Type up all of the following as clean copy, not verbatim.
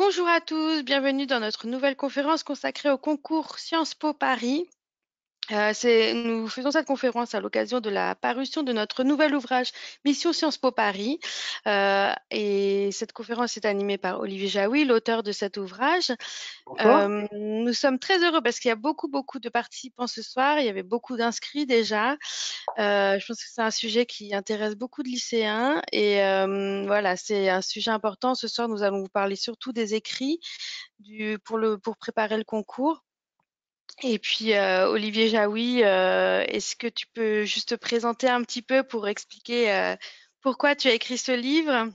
Bonjour à tous, bienvenue dans notre nouvelle conférence consacrée au concours Sciences Po Paris. Nous faisons cette conférence à l'occasion de la parution de notre nouvel ouvrage Mission Sciences Po Paris. Et cette conférence est animée par Olivier Jaoui, l'auteur de cet ouvrage. Bonsoir. Nous sommes très heureux parce qu'il y a beaucoup de participants ce soir. Il y avait beaucoup d'inscrits déjà. Je pense que c'est un sujet qui intéresse beaucoup de lycéens et voilà, c'est un sujet important. Ce soir, nous allons vous parler surtout des écrits pour préparer le concours. Et puis, Olivier Jaoui, est-ce que tu peux juste te présenter un petit peu pour expliquer pourquoi tu as écrit ce livre?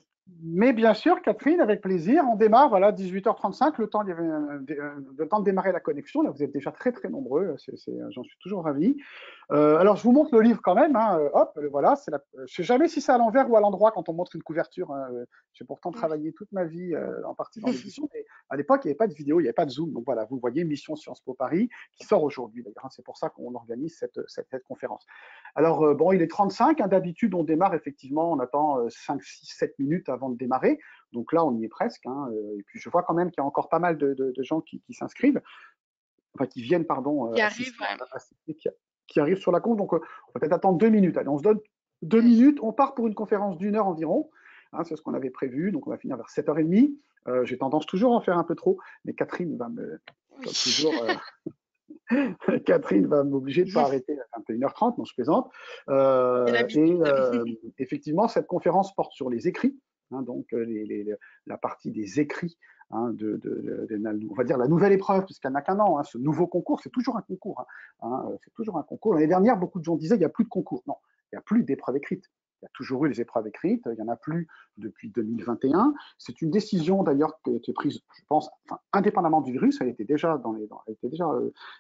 Mais bien sûr, Catherine, avec plaisir. On démarre, voilà, 18h35, le temps de démarrer la connexion. Là, vous êtes déjà très nombreux. J'en suis toujours ravi. Alors, je vous montre le livre quand même. Hein, hop, voilà. Je sais jamais si c'est à l'envers ou à l'endroit quand on montre une couverture. Hein. J'ai pourtant travaillé toute ma vie en partie dans l'édition, mais à l'époque, il n'y avait pas de vidéo, il n'y avait pas de Zoom. Donc voilà, vous voyez Mission Sciences Po Paris qui sort aujourd'hui. D'ailleurs, hein. C'est pour ça qu'on organise cette conférence. Alors, bon, il est 35. Hein, d'habitude, on démarre effectivement, on attend 5, 6, 7 minutes avant de démarrer. Donc là, on y est presque. Hein, et puis, je vois quand même qu'il y a encore pas mal de gens qui s'inscrivent, enfin, qui viennent, pardon, Qui arrive, ouais. assister, qui arrivent sur la conf. Donc, on va peut-être attendre 2 minutes. Allez, on se donne deux Ouais. minutes. On part pour une conférence d'1 heure environ. Hein, c'est ce qu'on avait prévu. Donc, on va finir vers 7h30. J'ai tendance toujours à en faire un peu trop, mais Catherine va comme Oui. toujours, Catherine va m'obliger de ne pas arrêter à 21h30, non, je plaisante. C'est l'habitude. Effectivement, cette conférence porte sur les écrits, hein, donc la partie des écrits, hein, on va dire la nouvelle épreuve, puisqu'il n'y en a qu'un an. Hein, ce nouveau concours, c'est toujours un concours. C'est toujours un concours. L'année dernière, beaucoup de gens disaient il n'y a plus de concours. Non, il n'y a plus d'épreuves écrites. Il y a toujours eu les épreuves écrites, il n'y en a plus depuis 2021. C'est une décision d'ailleurs qui a été prise, je pense, enfin, indépendamment du virus, elle était déjà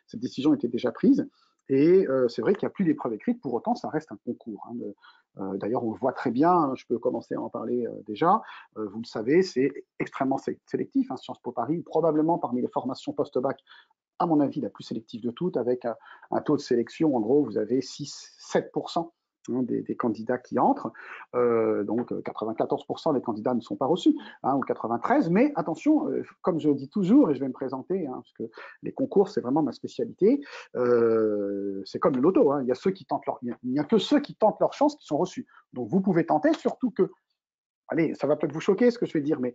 cette décision était déjà prise. Et c'est vrai qu'il n'y a plus d'épreuves écrites, pour autant, ça reste un concours. Hein. D'ailleurs, on le voit très bien, je peux commencer à en parler déjà. Vous le savez, c'est extrêmement sélectif. Hein, Sciences Po Paris, probablement parmi les formations post-bac, à mon avis, la plus sélective de toutes, avec un taux de sélection, en gros, vous avez 6-7% des candidats qui entrent. Donc 94% des candidats ne sont pas reçus, hein, ou 93%. Mais attention, comme je dis toujours, et je vais me présenter, hein, parce que les concours, c'est vraiment ma spécialité, c'est comme le loto. Hein, il n'y a que ceux qui tentent leur chance qui sont reçus. Donc vous pouvez tenter, surtout que, allez, ça va peut-être vous choquer ce que je vais dire, mais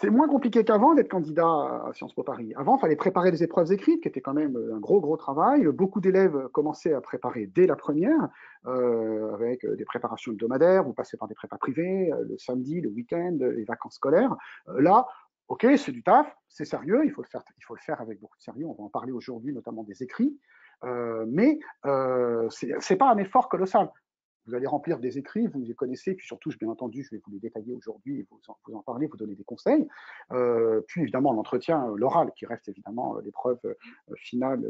c'est moins compliqué qu'avant d'être candidat à Sciences Po Paris. Avant, il fallait préparer des épreuves écrites, qui était quand même un gros travail. Beaucoup d'élèves commençaient à préparer dès la première, avec des préparations hebdomadaires. Vous passez par des prépas privés, le samedi, le week-end, les vacances scolaires. Là, ok, c'est du taf, c'est sérieux, il faut le faire avec beaucoup de sérieux. On va en parler aujourd'hui, notamment des écrits. Mais c'est pas un effort colossal. Vous allez remplir des écrits, vous les connaissez, puis surtout, bien entendu, je vais vous les détailler aujourd'hui et vous en parler, vous donner des conseils. Puis évidemment, l'entretien, l'oral, qui reste évidemment l'épreuve finale,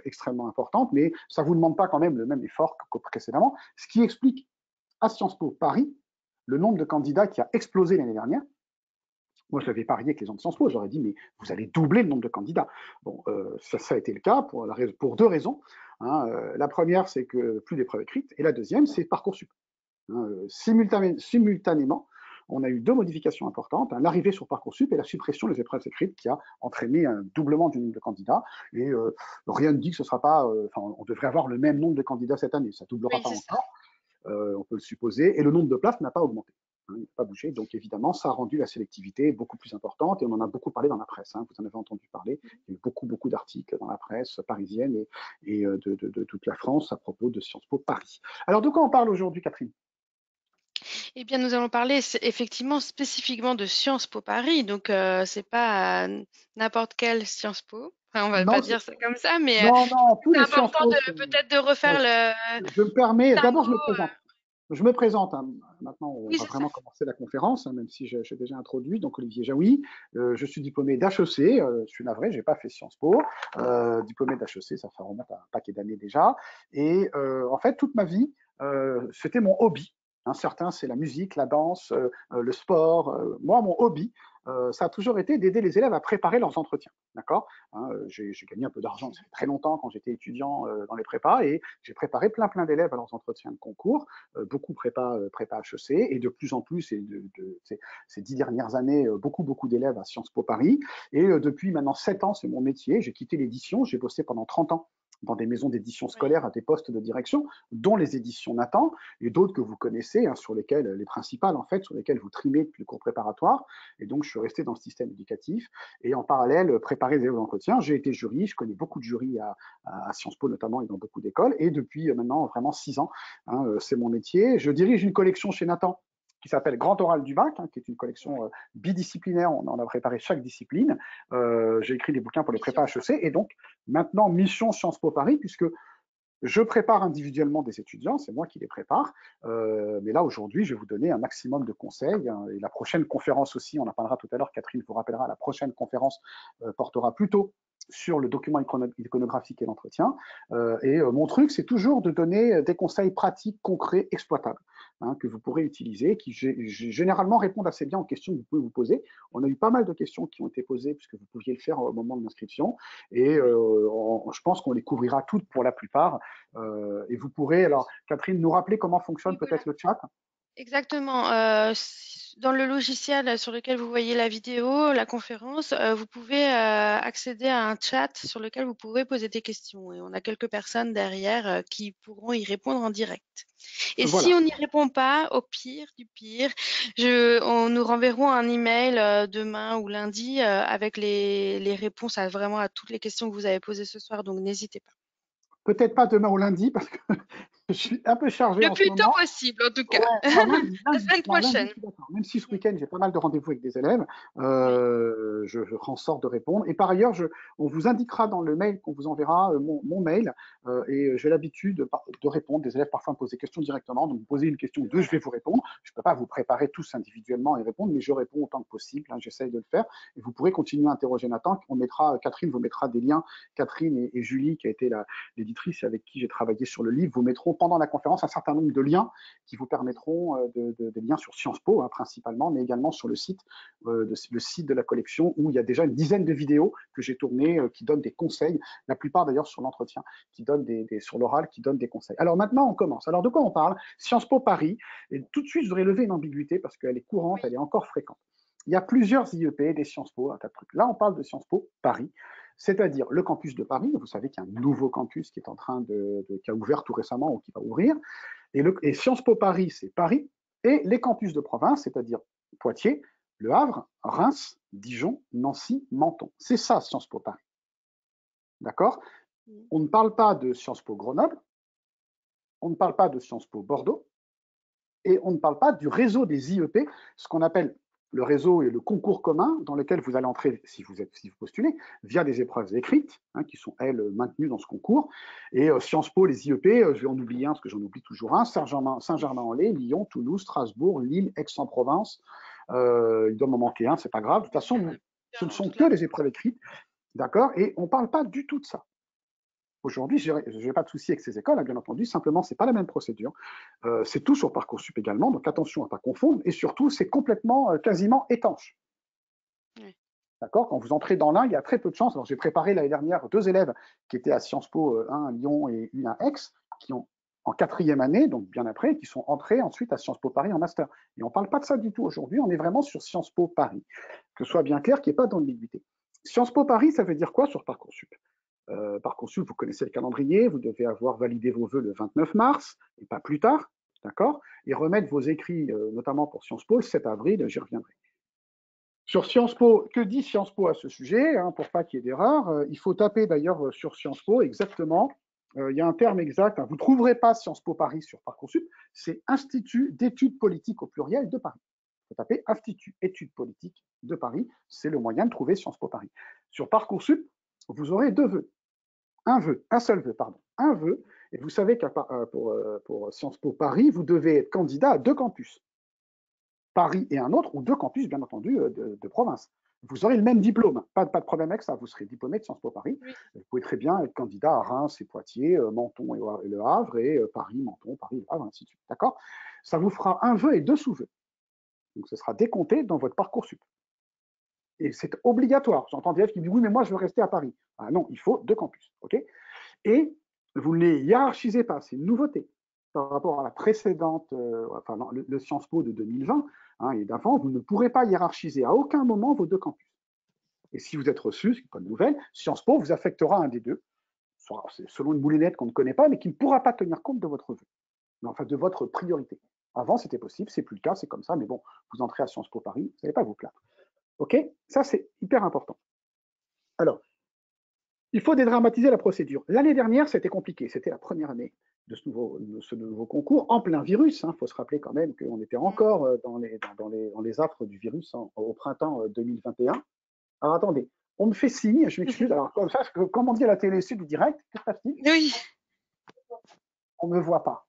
extrêmement importante, mais ça ne vous demande pas quand même le même effort que précédemment, ce qui explique à Sciences Po Paris le nombre de candidats qui a explosé l'année dernière. Moi, j'avais parié avec les gens de Sciences Po, j'aurais dit, mais vous allez doubler le nombre de candidats. Bon, ça a été le cas pour deux raisons. Hein. La première, c'est que plus d'épreuves écrites, et la deuxième, c'est Parcoursup. Hein. Simultanément, on a eu deux modifications importantes, hein, l'arrivée sur Parcoursup et la suppression des épreuves écrites qui a entraîné un doublement du nombre de candidats. Et rien ne dit que ce sera pas, on devrait avoir le même nombre de candidats cette année, ça ne doublera Oui, pas c'est ça. encore, on peut le supposer, et le nombre de places n'a pas augmenté. Hein, il n'a pas bougé. Donc évidemment, ça a rendu la sélectivité beaucoup plus importante et on en a beaucoup parlé dans la presse. Hein, vous en avez entendu parler. Il y a eu beaucoup d'articles dans la presse parisienne et de toute la France à propos de Sciences Po Paris. Alors de quoi on parle aujourd'hui, Catherine? Eh bien, nous allons parler effectivement spécifiquement de Sciences Po Paris. Donc, c'est pas n'importe quelle Sciences Po. Enfin, on va pas Non, dire ça comme ça, mais non, tous c'est les Sciences important Po de sont. peut-être de refaire Ouais, le je me permets, d'abord je me distinguo. présente. Je me présente. Hein. Maintenant, on Oui, va c'est ça. vraiment commencer la conférence, hein, même si j'ai déjà introduit. Donc, Olivier Jaoui, je suis diplômé d'HEC. Je suis navré, j'ai pas fait Sciences Po. Diplômé d'HEC, ça remonte à un paquet d'années déjà. Et en fait, toute ma vie, c'était mon hobby. Hein, certains, c'est la musique, la danse, le sport. Moi, mon hobby, ça a toujours été d'aider les élèves à préparer leurs entretiens. D'accord, hein, j'ai gagné un peu d'argent, ça fait très longtemps quand j'étais étudiant dans les prépas, et j'ai préparé plein d'élèves à leurs entretiens de concours, beaucoup prépa HEC, et de plus en plus, et ces 10 dernières années, beaucoup d'élèves à Sciences Po Paris. Et depuis maintenant 7 ans, c'est mon métier. J'ai quitté l'édition, j'ai bossé pendant 30 ans dans des maisons d'édition Oui. scolaires à des postes de direction, dont les éditions Nathan, et d'autres que vous connaissez, hein, sur lesquelles, les principales en fait, sur lesquelles vous trimez depuis le cours préparatoire. Et donc, je suis resté dans le système éducatif et en parallèle, préparer des entretiens. J'ai été jury, je connais beaucoup de jurys à Sciences Po notamment et dans beaucoup d'écoles. Et depuis maintenant vraiment 6 ans, hein, c'est mon métier. Je dirige une collection chez Nathan qui s'appelle Grand Oral du Bac, hein, qui est une collection bidisciplinaire. On en a préparé chaque discipline. J'ai écrit des bouquins pour les prépas HEC. Et donc, maintenant, mission Sciences Po Paris, puisque je prépare individuellement des étudiants, c'est moi qui les prépare. Mais là, aujourd'hui, je vais vous donner un maximum de conseils, hein. Et la prochaine conférence aussi, on en parlera tout à l'heure, Catherine vous rappellera, la prochaine conférence portera plutôt sur le document iconographique et l'entretien. Mon truc, c'est toujours de donner des conseils pratiques, concrets, exploitables, hein, que vous pourrez utiliser, qui généralement répondent assez bien aux questions que vous pouvez vous poser. On a eu pas mal de questions qui ont été posées, puisque vous pouviez le faire au moment de l'inscription. Et je pense qu'on les couvrira toutes pour la plupart. Et vous pourrez, alors, Catherine, nous rappeler comment fonctionne Oui, voilà. peut-être le chat? Exactement. Dans le logiciel sur lequel vous voyez la vidéo, la conférence, vous pouvez accéder à un chat sur lequel vous pouvez poser des questions. Et on a quelques personnes derrière qui pourront y répondre en direct. Et si Voilà. on n'y répond pas, au pire du pire, nous renverrons un email demain ou lundi avec les réponses à vraiment à toutes les questions que vous avez posées ce soir. Donc n'hésitez pas. Peut-être pas demain ou lundi, parce que je suis un peu chargé Le en ce plus tôt moment. possible, en tout Ouais, cas. alors lundi, La lundi, semaine non, lundi, prochaine. je suis d'accord. Même si ce week-end, j'ai pas mal de rendez-vous avec des élèves, Oui. je ferai en sorte de répondre. Et par ailleurs, on vous indiquera dans le mail qu'on vous enverra, mon mail, et j'ai l'habitude de répondre. Des élèves parfois me posent des questions directement, donc vous posez une question, deux, je Voilà. vais vous répondre. Je peux pas vous préparer tous individuellement et répondre, mais je réponds autant que possible, hein, j'essaye de le faire. Et vous pourrez continuer à interroger Nathan. Catherine vous mettra des liens. Catherine et Julie, qui a été l'éditrice avec qui j'ai travaillé sur le livre, vous mettront pendant la conférence un certain nombre de liens qui vous permettront des liens sur Sciences Po, hein, principalement, mais également sur le site de la collection, où il y a déjà une dizaine de vidéos que j'ai tournées qui donnent des conseils, la plupart d'ailleurs sur l'entretien, qui donnent sur l'oral, qui donnent des conseils. Alors maintenant, on commence. Alors de quoi on parle? Sciences Po Paris. Et tout de suite, je voudrais lever une ambiguïté parce qu'elle est courante, elle est encore fréquente. Il y a plusieurs IEP, des Sciences Po, un tas de trucs. Là, on parle de Sciences Po Paris, c'est-à-dire le campus de Paris. Vous savez qu'il y a un nouveau campus qui est en train qui a ouvert tout récemment ou qui va ouvrir. Et Sciences Po Paris, c'est Paris, et les campus de province, c'est-à-dire Poitiers, Le Havre, Reims, Dijon, Nancy, Menton. C'est ça, Sciences Po Paris. D'accord? Mm. On ne parle pas de Sciences Po Grenoble, on ne parle pas de Sciences Po Bordeaux, et on ne parle pas du réseau des IEP, ce qu'on appelle le réseau et le concours commun dans lequel vous allez entrer si vous postulez, via des épreuves écrites, hein, qui sont, elles, maintenues dans ce concours. Et Sciences Po, les IEP, je vais en oublier un, parce que j'en oublie toujours un: Saint-Germain-en-Laye, Lyon, Toulouse, Strasbourg, Lille, Aix-en-Provence. Il doit m'en manquer un, c'est pas grave. De toute façon, ce ne sont que des épreuves écrites, d'accord? Et on ne parle pas du tout de ça. Aujourd'hui, je n'ai pas de souci avec ces écoles, hein, bien entendu. Simplement, c'est pas la même procédure. C'est tout sur Parcoursup également, donc attention à ne pas confondre. Et surtout, c'est complètement, quasiment étanche. Ouais. D'accord? Quand vous entrez dans l'un, il y a très peu de chances. Alors, j'ai préparé l'année dernière 2 élèves qui étaient à Sciences Po, un à Lyon et une à Aix, qui ont en 4e année, donc bien après, qui sont entrés ensuite à Sciences Po Paris en master. Et on ne parle pas de ça du tout aujourd'hui. On est vraiment sur Sciences Po Paris. Que ce soit bien clair, qu'il n'y ait pas d'ambiguïté. Sciences Po Paris, ça veut dire quoi sur Parcoursup? Parcoursup, vous connaissez le calendrier, vous devez avoir validé vos vœux le 29 mars, et pas plus tard, d'accord? Et remettre vos écrits, notamment pour Sciences Po, le 7 avril, j'y reviendrai. Sur Sciences Po, que dit Sciences Po à ce sujet, hein, pour pas qu'il y ait d'erreur? Il faut taper d'ailleurs sur Sciences Po exactement. Il y a un terme exact, hein, vous ne trouverez pas Sciences Po Paris sur Parcoursup, c'est Institut d'études politiques au pluriel de Paris. Il faut taper Institut études politiques de Paris, c'est le moyen de trouver Sciences Po Paris. Sur Parcoursup, vous aurez 2 vœux. Un seul vœu, pardon, un vœu. Et vous savez que pour Sciences Po Paris, vous devez être candidat à 2 campus. Paris et un autre, ou 2 campus, bien entendu, de province. Vous aurez le même diplôme, pas de problème avec ça, vous serez diplômé de Sciences Po Paris. Oui. Vous pouvez très bien être candidat à Reims et Poitiers, Menton et Le Havre, et Paris, Menton, Paris, Le Havre, ainsi de suite. D'accord? Ça vous fera un vœu et deux sous-vœux. Donc ce sera décompté dans votre Parcoursup. Et c'est obligatoire. J'entends des élèves qui disent oui, mais moi je veux rester à Paris. Ah non, il faut deux campus. OK? Et vous ne les hiérarchisez pas, c'est une nouveauté par rapport à la précédente, enfin le Sciences Po de 2020 hein, et d'avant, vous ne pourrez pas hiérarchiser à aucun moment vos deux campus. Et si vous êtes reçu, ce qui n'est pas de nouvelle, Sciences Po vous affectera un des deux, selon une moulinette qu'on ne connaît pas, mais qui ne pourra pas tenir compte de votre vœu, enfin de votre priorité. Avant, c'était possible, c'est plus le cas, c'est comme ça, mais bon, vous entrez à Sciences Po Paris, vous n'allez pas vous plaindre. OK? Ça, c'est hyper important. Alors, il faut dédramatiser la procédure. L'année dernière, c'était compliqué. C'était la première année de ce nouveau concours, en plein virus. Il faut se rappeler quand même qu'on était encore dans les affres du virus au printemps 2021. Alors attendez, on me fait signe, je m'excuse. Alors comme ça, comme on dit à la télé Sud du direct, qu'est-ce que ça se dit? Oui. On ne me voit pas.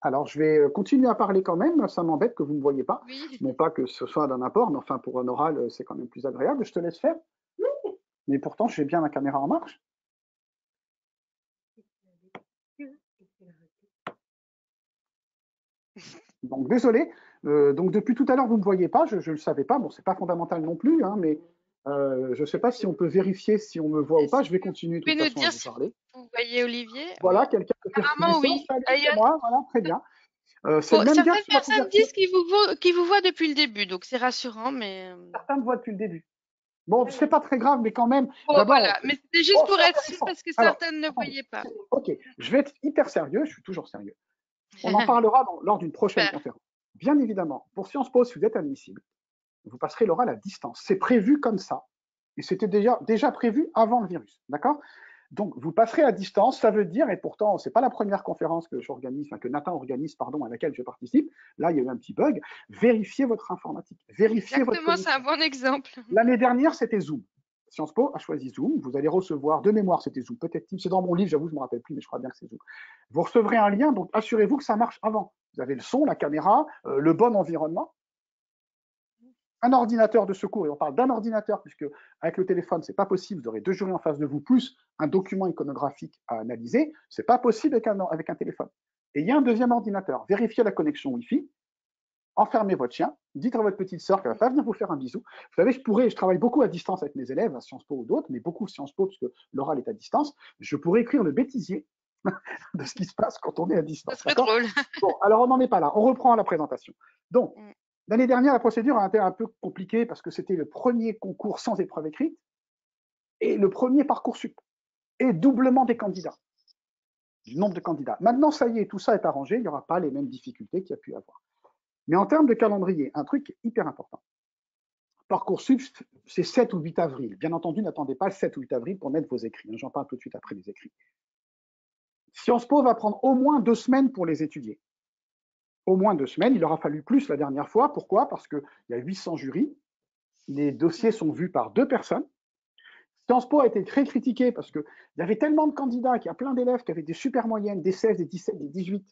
Alors, je vais continuer à parler quand même. Ça m'embête que vous ne me voyez pas. Oui. Non pas que ce soit d'un apport, mais enfin, pour un oral, c'est quand même plus agréable. Je te laisse faire. Mais pourtant, j'ai bien la caméra en marche. Donc, désolé. Donc, depuis tout à l'heure, vous ne me voyez pas. Je ne le savais pas. Bon, c'est pas fondamental non plus, hein, mais je ne sais pas si on peut vérifier si on me voit ou Est-ce pas. Je vais que vous continuer de pouvez toute nous façon à dire vous si parler. vous voyez Olivier? Voilà, Oui. quelqu'un peut faire Apparemment, connaissance. oui. Salut, Il y c'est a- moi. Voilà, très bien. C'est le même gars Certaines sur la personnes disent couverture. qu'ils vous voient depuis le début, donc c'est rassurant, mais Certains me voient depuis le début. Bon, c'est pas très grave, mais quand même, bon, d'abord, voilà. Mais c'était juste oh, pour c'est être sûr intéressant. parce que Alors, certaines ne attendez, voyaient pas. ok, je vais être hyper sérieux, je suis toujours sérieux. On en parlera lors d'une prochaine Super. conférence. Bien évidemment, pour Sciences Po, si vous êtes admissible, vous passerez l'oral à distance. C'est prévu comme ça. Et c'était déjà prévu avant le virus. D'accord? Donc, vous passerez à distance, ça veut dire, et pourtant, ce n'est pas la première conférence que j'organise, enfin, que Nathan organise, pardon, à laquelle je participe. Là, il y a eu un petit bug. Vérifiez votre informatique, vérifiez votre Exactement, c'est un connexion. bon exemple. L'année dernière, c'était Zoom. Sciences Po a choisi Zoom. Vous allez recevoir, de mémoire, c'était Zoom. Peut-être Teams, c'est dans mon livre, j'avoue, je ne me rappelle plus, mais je crois bien que c'est Zoom. Vous recevrez un lien, donc assurez-vous que ça marche avant. Vous avez le son, la caméra, le bon environnement, un ordinateur de secours, et on parle d'un ordinateur, puisque avec le téléphone, c'est pas possible, vous aurez deux jurys en face de vous, plus un document iconographique à analyser, c'est pas possible avec un téléphone. Et il y a un deuxième ordinateur. Vérifiez la connexion Wi-Fi, enfermez votre chien, dites à votre petite sœur qu'elle va pas venir vous faire un bisou. Vous savez, je travaille beaucoup à distance avec mes élèves, à Sciences Po ou d'autres, mais beaucoup Sciences Po, parce que l'oral est à distance. Je pourrais écrire le bêtisier de ce qui se passe quand on est à Ce distance. serait D'accord? drôle. Bon, alors on n'en est pas là. On reprend la présentation. Donc, Mm. l'année dernière, la procédure a été un peu compliquée parce que c'était le premier concours sans épreuve écrite et le premier Parcoursup et doublement des candidats, du nombre de candidats. Maintenant, ça y est, tout ça est arrangé, il n'y aura pas les mêmes difficultés qu'il y a pu avoir. Mais en termes de calendrier, un truc hyper important. Parcoursup, c'est 7 ou 8 avril. Bien entendu, n'attendez pas le 7 ou 8 avril pour mettre vos écrits. J'en parle tout de suite après les écrits. Sciences Po va prendre au moins 2 semaines pour les étudier. Au moins 2 semaines. Il aura fallu plus la dernière fois. Pourquoi? Parce qu'il y a 800 jurys. Les dossiers sont vus par 2 personnes. Sciences Po a été très critiqué parce qu'il y avait tellement de candidats, qu'il y a plein d'élèves qui avaient des super moyennes, des 16, des 17, des 18,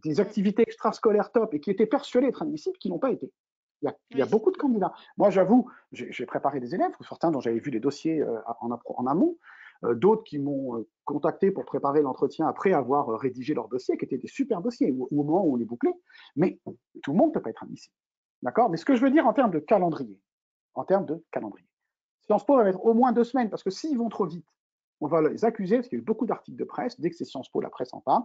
des Mm. activités extrascolaires top et qui étaient persuadés d'être admissibles, qui n'ont pas été. Il y a Oui. beaucoup de candidats. Moi, j'avoue, j'ai préparé des élèves, certains dont j'avais vu les dossiers en amont, d'autres qui m'ont contacté pour préparer l'entretien après avoir rédigé leur dossier, qui étaient des super dossiers au moment où on les bouclait. Mais tout le monde ne peut pas être admissible. D'accord? Mais ce que je veux dire en termes de calendrier, Sciences Po va mettre au moins 2 semaines, parce que s'ils vont trop vite, on va les accuser, parce qu'il y a eu beaucoup d'articles de presse, dès que c'est Sciences Po, la presse en parle.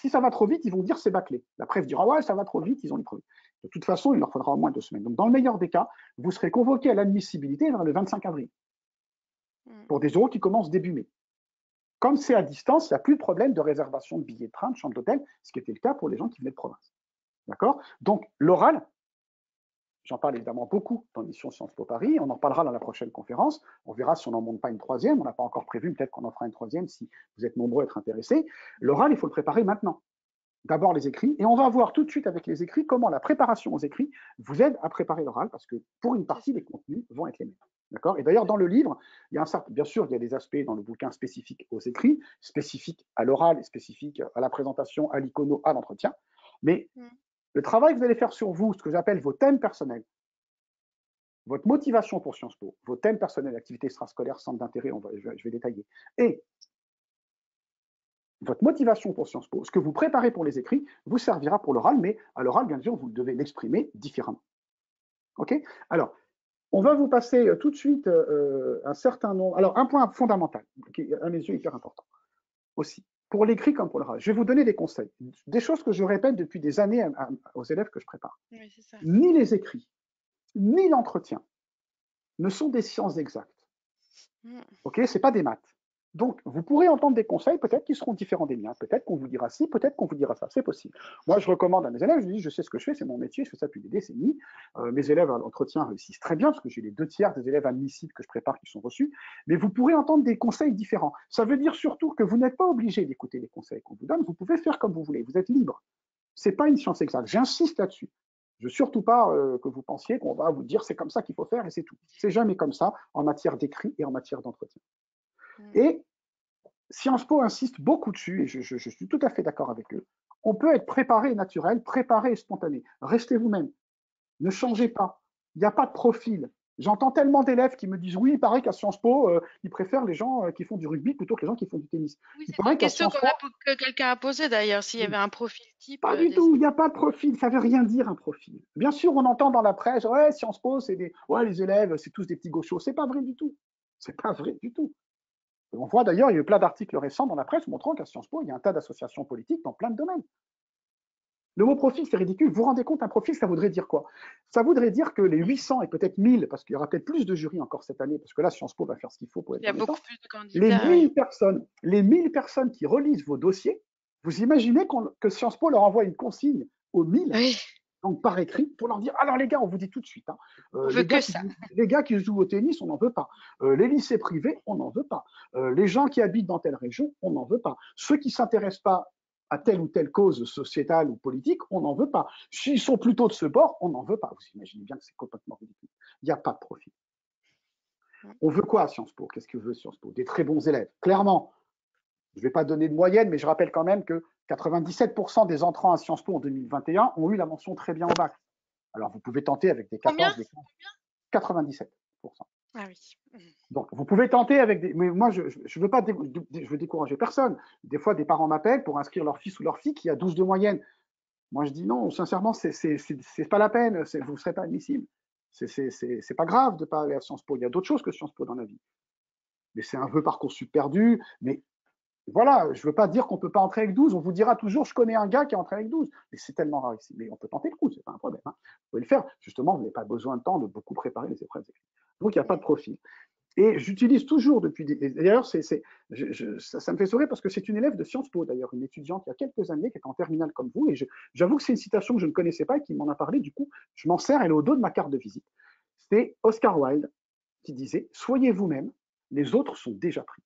Si ça va trop vite, ils vont dire c'est bâclé. La presse dira ouais, ça va trop vite, ils ont les preuves. De toute façon, il leur faudra au moins 2 semaines. Donc, dans le meilleur des cas, vous serez convoqué à l'admissibilité vers le 25 avril Mm. pour des oraux qui commencent début mai. Comme c'est à distance, il n'y a plus de problème de réservation de billets de train, de chambre d'hôtel, ce qui était le cas pour les gens qui venaient de province. D'accord? Donc, l'oral, j'en parle évidemment beaucoup dans l'émission Sciences Po Paris. On en parlera dans la prochaine conférence. On verra si on n'en monte pas une troisième. On n'a pas encore prévu. Peut-être qu'on en fera une troisième si vous êtes nombreux à être intéressés. L'oral, il faut le préparer maintenant. D'abord les écrits. Et on va voir tout de suite avec les écrits comment la préparation aux écrits vous aide à préparer l'oral parce que pour une partie, les contenus vont être les mêmes. D'accord? Et d'ailleurs, dans le livre, il y a bien sûr, il y a des aspects dans le bouquin spécifiques aux écrits, spécifiques à l'oral, spécifiques à la présentation, à l'icono, à l'entretien. Mais Le travail que vous allez faire sur vous, ce que j'appelle vos thèmes personnels, votre motivation pour Sciences Po, vos thèmes personnels, activités extrascolaires, centres d'intérêt, je vais détailler, et votre motivation pour Sciences Po, ce que vous préparez pour les écrits, vous servira pour l'oral, mais à l'oral, bien sûr, vous devez l'exprimer différemment. OK? Alors, on va vous passer tout de suite un certain nombre. Alors, un point fondamental, qui est à mes yeux hyper important aussi, pour l'écrit comme pour l'oral. Je vais vous donner des conseils, des choses que je répète depuis des années aux élèves que je prépare. Oui, c'est ça. Ni les écrits, ni l'entretien ne sont des sciences exactes. Ok, c'est pas des maths. Donc, vous pourrez entendre des conseils, peut-être qui seront différents des miens. Peut-être qu'on vous dira ci, peut-être qu'on vous dira ça. C'est possible. Moi, je recommande à mes élèves, je dis, je sais ce que je fais, c'est mon métier, je fais ça depuis des décennies. Mes élèves à l'entretien réussissent très bien, parce que j'ai les 2 tiers des élèves admissibles que je prépare qui sont reçus. Mais vous pourrez entendre des conseils différents. Ça veut dire surtout que vous n'êtes pas obligé d'écouter les conseils qu'on vous donne. Vous pouvez faire comme vous voulez. Vous êtes libre. C'est pas une science exacte. J'insiste là-dessus. Je veux surtout pas que vous pensiez qu'on va vous dire c'est comme ça qu'il faut faire et c'est tout. C'est jamais comme ça en matière d'écrit et en matière d'entretien. Et Sciences Po insiste beaucoup dessus, et je suis tout à fait d'accord avec eux. On peut être préparé et naturel, préparé et spontané. Restez vous-même. Ne changez pas. Il n'y a pas de profil. J'entends tellement d'élèves qui me disent oui, il paraît qu'à Sciences Po, ils préfèrent les gens qui font du rugby plutôt que les gens qui font du tennis. Oui, Il c'était une paraît qu'à question Sciences Po, que quelqu'un a posée d'ailleurs, s'il y avait un profil type pas du des... tout, il n'y a pas de profil, ça ne veut rien dire un profil. Bien sûr, on entend dans la presse, ouais, Sciences Po, c'est des, ouais, les élèves, c'est tous des petits gauchos. C'est pas vrai du tout. C'est pas vrai du tout. On voit d'ailleurs, il y a eu plein d'articles récents dans la presse montrant qu'à Sciences Po, il y a un tas d'associations politiques dans plein de domaines. Le mot profil, c'est ridicule. Vous vous rendez compte, un profil, ça voudrait dire quoi? Ça voudrait dire que les 800 et peut-être 1000, parce qu'il y aura peut-être plus de jurys encore cette année, parce que là, Sciences Po va faire ce qu'il faut pour être Il y a dans les beaucoup temps. plus de Les candidats, oui. 1000 personnes, les 1000 personnes qui relisent vos dossiers, vous imaginez que Sciences Po leur envoie une consigne aux 1000, Oui, donc par écrit, pour leur dire alors les gars, on vous dit tout de suite, hein, on veut que ça. les gars qui jouent au tennis, on n'en veut pas. Les lycées privés, on n'en veut pas. Les gens qui habitent dans telle région, on n'en veut pas. Ceux qui ne s'intéressent pas à telle ou telle cause sociétale ou politique, on n'en veut pas. S'ils sont plutôt de ce bord, on n'en veut pas. Vous imaginez bien que c'est complètement ridicule. Il n'y a pas de profit. On veut quoi à Sciences Po? Qu'est-ce que veut Sciences Po? Des très bons élèves. Clairement, je ne vais pas donner de moyenne, mais je rappelle quand même que 97% des entrants à Sciences Po en 2021 ont eu la mention très bien au bac. Alors, vous pouvez tenter avec des Combien? 14, des 15, 97%. Ah oui. Donc, vous pouvez tenter avec des. Mais moi, je veux pas je veux décourager personne. Des fois, des parents m'appellent pour inscrire leur fils ou leur fille qui a 12 de moyenne. Moi, je dis non, sincèrement, c'est pas la peine, vous ne serez pas admissible. C'est pas grave de ne pas aller à Sciences Po. Il y a d'autres choses que Sciences Po dans la vie. Mais c'est un peu Parcoursup perdu. Mais voilà, je ne veux pas dire qu'on ne peut pas entrer avec 12. On vous dira toujours, je connais un gars qui est entré avec 12. Mais c'est tellement rare ici. Mais on peut tenter le coup, ce n'est pas un problème. Hein. Vous pouvez le faire. Justement, vous n'avez pas besoin de temps de beaucoup préparer les épreuves écrites. Donc, il n'y a pas de profil. Et j'utilise toujours depuis. D'ailleurs, ça me fait sourire parce que c'est une élève de Sciences Po, d'ailleurs, une étudiante il y a quelques années qui est en terminale comme vous. Et j'avoue que c'est une citation que je ne connaissais pas et qui m'en a parlé. Du coup, je m'en sers, elle est au dos de ma carte de visite. C'est Oscar Wilde qui disait soyez vous-même, les autres sont déjà pris.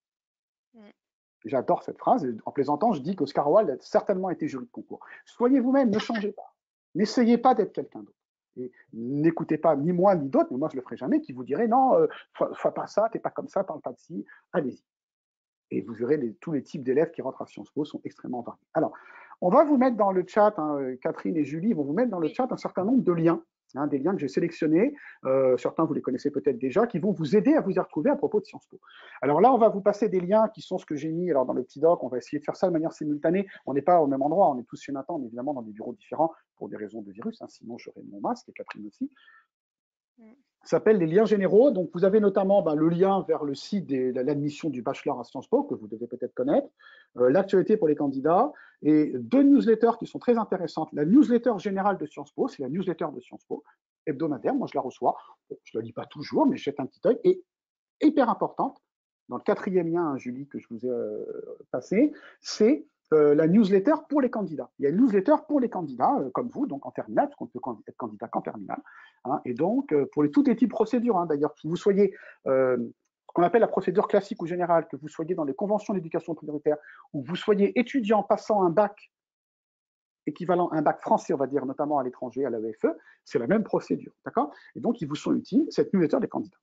J'adore cette phrase. En plaisantant, je dis qu'Oscar Wilde a certainement été jury de concours. Soyez vous-même, ne changez pas. N'essayez pas d'être quelqu'un d'autre. Et n'écoutez pas ni moi ni d'autres, mais moi je le ferai jamais, qui vous dirait non, fais pas ça, t'es pas comme ça, parle pas de ci, allez-y. Et vous verrez tous les types d'élèves qui rentrent à Sciences Po sont extrêmement variés. Alors, on va vous mettre dans le chat, hein, Catherine et Julie vont vous mettre dans le chat un certain nombre de liens, hein, des liens que j'ai sélectionnés, certains vous les connaissez peut-être déjà, qui vont vous aider à vous y retrouver à propos de Sciences Po. Alors là, on va vous passer des liens qui sont ce que j'ai mis alors dans le petit doc, on va essayer de faire ça de manière simultanée, on n'est pas au même endroit, on est tous chez Nathan, on est évidemment dans des bureaux différents pour des raisons de virus, hein, sinon j'aurais mon masque et Catherine aussi. S'appelle les liens généraux. Donc, vous avez notamment le lien vers le site de l'admission du bachelor à Sciences Po, que vous devez peut-être connaître, l'actualité pour les candidats, et 2 newsletters qui sont très intéressantes. La newsletter générale de Sciences Po, c'est la newsletter de Sciences Po, hebdomadaire, moi je la reçois. Bon, je ne la lis pas toujours, mais je jette un petit œil. Et hyper importante, dans le 4e lien, hein, Julie, que je vous ai passé, c'est la newsletter pour les candidats. Il y a une newsletter pour les candidats, comme vous, donc en terminale, parce qu'on ne peut être candidat qu'en terminale. Hein, et donc, pour toutes les types de procédures, hein, d'ailleurs, que vous soyez ce qu'on appelle la procédure classique ou générale, que vous soyez dans les conventions d'éducation prioritaire, ou que vous soyez étudiant passant un bac équivalent à un bac français, on va dire, notamment à l'étranger, à l'AEFE, c'est la même procédure. D'accord? Et donc, ils vous sont utiles, cette newsletter des candidats.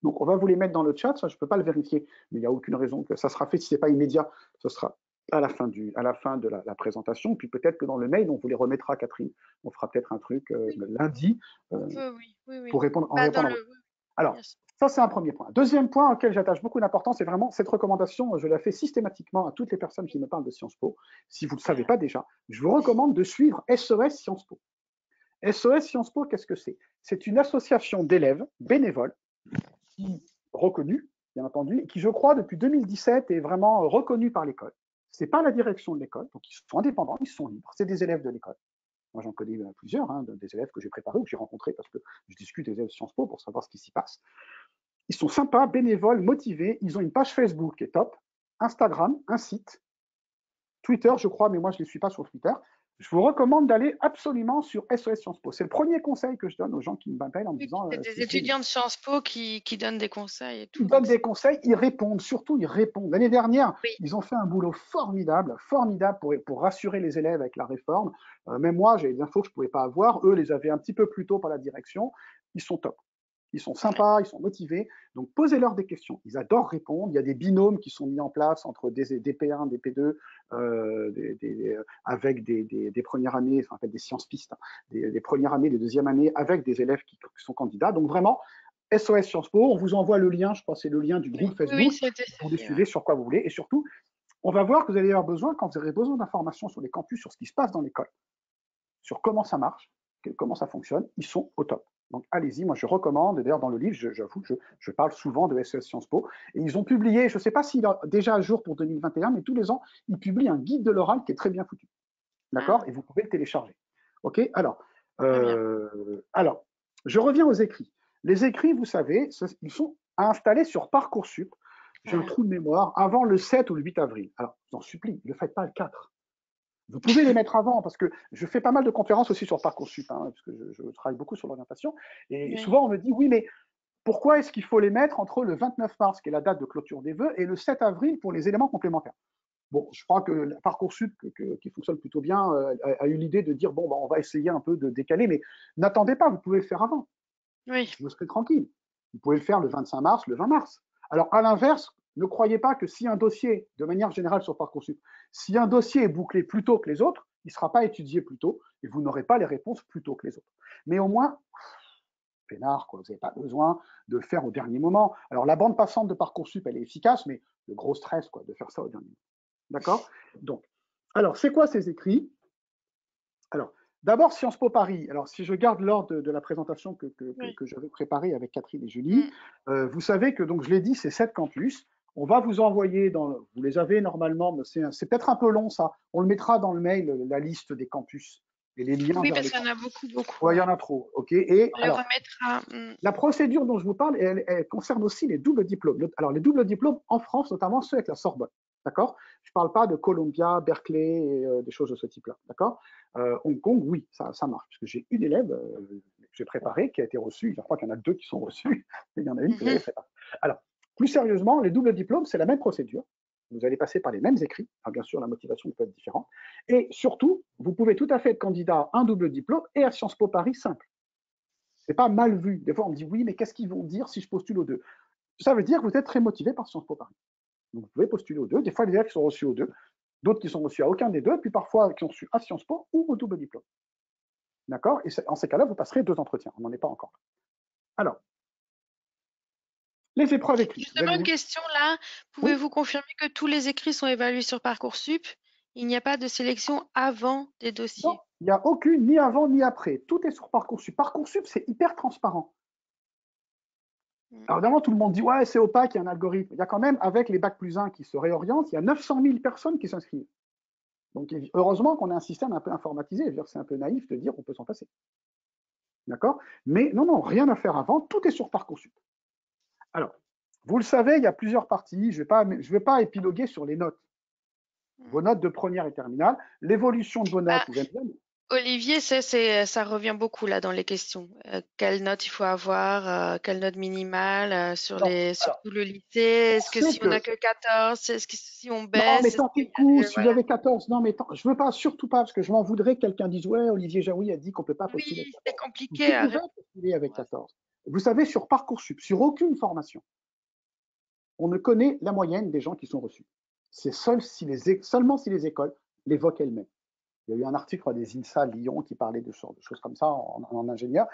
Donc, on va vous les mettre dans le chat. Ça, je ne peux pas le vérifier, mais il n'y a aucune raison que ça sera fait. Si ce n'est pas immédiat, ce sera à la fin de la présentation. Puis peut-être que dans le mail, on vous les remettra, Catherine. On fera peut-être un truc Oui, lundi on peut, oui, oui, pour oui. répondre, en Bah, dans répondant à le, votre. oui, Alors, bien sûr. ça, c'est un premier point. Deuxième point auquel j'attache beaucoup d'importance, c'est vraiment cette recommandation, je la fais systématiquement à toutes les personnes qui me parlent de Sciences Po. Si vous ne le savez Voilà. pas déjà, je vous recommande de suivre SOS Sciences Po. SOS Sciences Po, qu'est-ce que c'est? C'est une association d'élèves bénévoles qui reconnue, bien entendu, qui, je crois, depuis 2017 est vraiment reconnue par l'école. Ce n'est pas la direction de l'école, donc ils sont indépendants, ils sont libres, c'est des élèves de l'école. Moi, j'en connais plusieurs, hein, des élèves que j'ai préparés ou que j'ai rencontrés parce que je discute des élèves de Sciences Po pour savoir ce qui s'y passe. Ils sont sympas, bénévoles, motivés. Ils ont une page Facebook qui est top, Instagram, un site, Twitter, je crois, mais moi, je ne les suis pas sur Twitter. Je vous recommande d'aller absolument sur SOS Sciences Po. C'est le premier conseil que je donne aux gens qui m'appellent en me Oui, disant c'est des s'il vous plaît, étudiants de Sciences Po qui donnent des conseils et ils tout, donnent donc des c'est conseils, ils répondent, surtout ils répondent. L'année dernière, oui. ils ont fait un boulot formidable, formidable pour rassurer les élèves avec la réforme. Même moi, j'ai des infos que je ne pouvais pas avoir. Eux les avaient un petit peu plus tôt par la direction. Ils sont top. Ils sont Ouais. sympas, ils sont motivés. Donc, posez-leur des questions. Ils adorent répondre. Il y a des binômes qui sont mis en place entre des P1, des P2, avec des premières années, enfin, en fait, des sciences pistes, hein, des premières années, des deuxièmes années, avec des élèves qui sont candidats. Donc, vraiment, SOS Sciences Po, on vous envoie le lien, je crois que c'est le lien du Oui, groupe oui, oui, Facebook. c'était Vous les suffit, suivez ouais. sur quoi vous voulez. Et surtout, on va voir que vous allez avoir besoin, quand vous aurez besoin d'informations sur les campus, sur ce qui se passe dans l'école, sur comment ça marche, comment ça fonctionne, ils sont au top. Donc allez-y, moi je recommande, d'ailleurs dans le livre, j'avoue que je parle souvent de SES Sciences Po, et ils ont publié, je ne sais pas s'il est déjà à jour pour 2021, mais tous les ans, ils publient un guide de l'oral qui est très bien foutu. D'accord? Ah, Et vous pouvez le télécharger. OK? très bien. Alors, je reviens aux écrits. Les écrits, vous savez, ils sont installés sur Parcoursup. J'ai un Voilà. trou de mémoire, avant le 7 ou le 8 avril. Alors, je vous en supplie, ne le faites pas le 4. Vous pouvez les mettre avant, parce que je fais pas mal de conférences aussi sur Parcoursup, hein, parce que je travaille beaucoup sur l'orientation. Et Oui. souvent, on me dit, oui, mais pourquoi est-ce qu'il faut les mettre entre le 29 mars, qui est la date de clôture des vœux, et le 7 avril pour les éléments complémentaires? Bon, je crois que Parcoursup, qui fonctionne plutôt bien, a eu l'idée de dire, bon, bah, on va essayer un peu de décaler, mais n'attendez pas, vous pouvez le faire avant. Oui. Vous serez tranquille. Vous pouvez le faire le 25 mars, le 20 mars. Alors, à l'inverse, ne croyez pas que si un dossier, de manière générale sur Parcoursup, si un dossier est bouclé plus tôt que les autres, il ne sera pas étudié plus tôt et vous n'aurez pas les réponses plus tôt que les autres. Mais au moins, peinard, quoi, vous n'avez pas besoin de le faire au dernier moment. Alors, la bande passante de Parcoursup, elle est efficace, mais le gros stress, quoi, de faire ça au dernier moment. D'accord? Donc, alors, c'est quoi ces écrits? Alors, d'abord, Sciences Po Paris. Alors, si je garde l'ordre de la présentation Oui. que j'avais préparée avec Catherine et Julie, Mm. vous savez que, donc, je l'ai dit, c'est 7 campus. On va vous envoyer, vous les avez normalement, mais c'est peut-être un peu long ça. On le mettra dans le mail, la liste des campus et les liens Oui, vers parce les qu'il y en a campus. beaucoup, beaucoup, Ouais, il y en ouais. a trop. OK. Et On les alors, remettra. Mm. la procédure dont je vous parle, elle concerne aussi les doubles diplômes. Alors, les doubles diplômes en France, notamment ceux avec la Sorbonne. D'accord? Je ne parle pas de Columbia, Berkeley et des choses de ce type-là. D'accord? Hong Kong, oui, ça marche. Parce que j'ai une élève que j'ai préparée qui a été reçue. Je crois qu'il y en a deux qui sont reçues, mais il y en a une que j'avais Mhm. préparée. Alors, plus sérieusement, les doubles diplômes, c'est la même procédure. Vous allez passer par les mêmes écrits. Alors, bien sûr, la motivation peut être différente. Et surtout, vous pouvez tout à fait être candidat à un double diplôme et à Sciences Po Paris simple. C'est pas mal vu. Des fois, on me dit oui, mais qu'est-ce qu'ils vont dire si je postule aux deux? Ça veut dire que vous êtes très motivé par Sciences Po Paris. Donc, vous pouvez postuler aux deux. Des fois, les élèves qui sont reçus aux deux, d'autres qui sont reçus à aucun des deux, puis parfois qui sont reçus à Sciences Po ou au double diplôme. D'accord? Et en ces cas-là, vous passerez deux entretiens. On n'en est pas encore. Alors, les épreuves écrites. Vous Justement, allez une vous. question là. Oui? Pouvez-vous confirmer que tous les écrits sont évalués sur Parcoursup? Il n'y a pas de sélection avant des Non, dossiers. il n'y a aucune, ni avant, ni après. Tout est sur Parcoursup. Parcoursup, c'est hyper transparent. Mm. Alors, évidemment, tout le monde dit, ouais, c'est opaque, il y a un algorithme. Il y a quand même, avec les bacs plus 1 qui se réorientent, il y a 900 000 personnes qui s'inscrivent. Donc, heureusement qu'on a un système un peu informatisé. C'est un peu naïf de dire qu'on peut s'en passer. D'accord? Mais non, non, rien à faire avant. Tout est sur Parcoursup. Alors, vous le savez, il y a plusieurs parties. Je ne vais pas épiloguer sur les notes. Mm. Vos notes de première et terminale, l'évolution de vos notes, Bah, vous aimez bien? Olivier, ça revient beaucoup là dans les questions. Quelle note il faut avoir, quelle note minimale Non, sur alors, tout le lycée? Est-ce on que sait si on n'a que. que 14, est-ce que si on Non, mais baisse, est-ce qu'il tentez le y coup, a si vous voilà. avez 14. Non, mais je ne veux pas, surtout pas, parce que je m'en voudrais que quelqu'un dise, ouais, Olivier Jaoui a dit qu'on ne peut pas postuler avec Oui, c'est 14. Vous compliqué, pouvez arrête. postuler avec Ouais. 14. Vous savez, sur Parcoursup, sur aucune formation, on ne connaît la moyenne des gens qui sont reçus. c'est seulement si les écoles l'évoquent elles-mêmes. Il y a eu un article des INSA Lyon qui parlait de choses comme ça en ingénieur.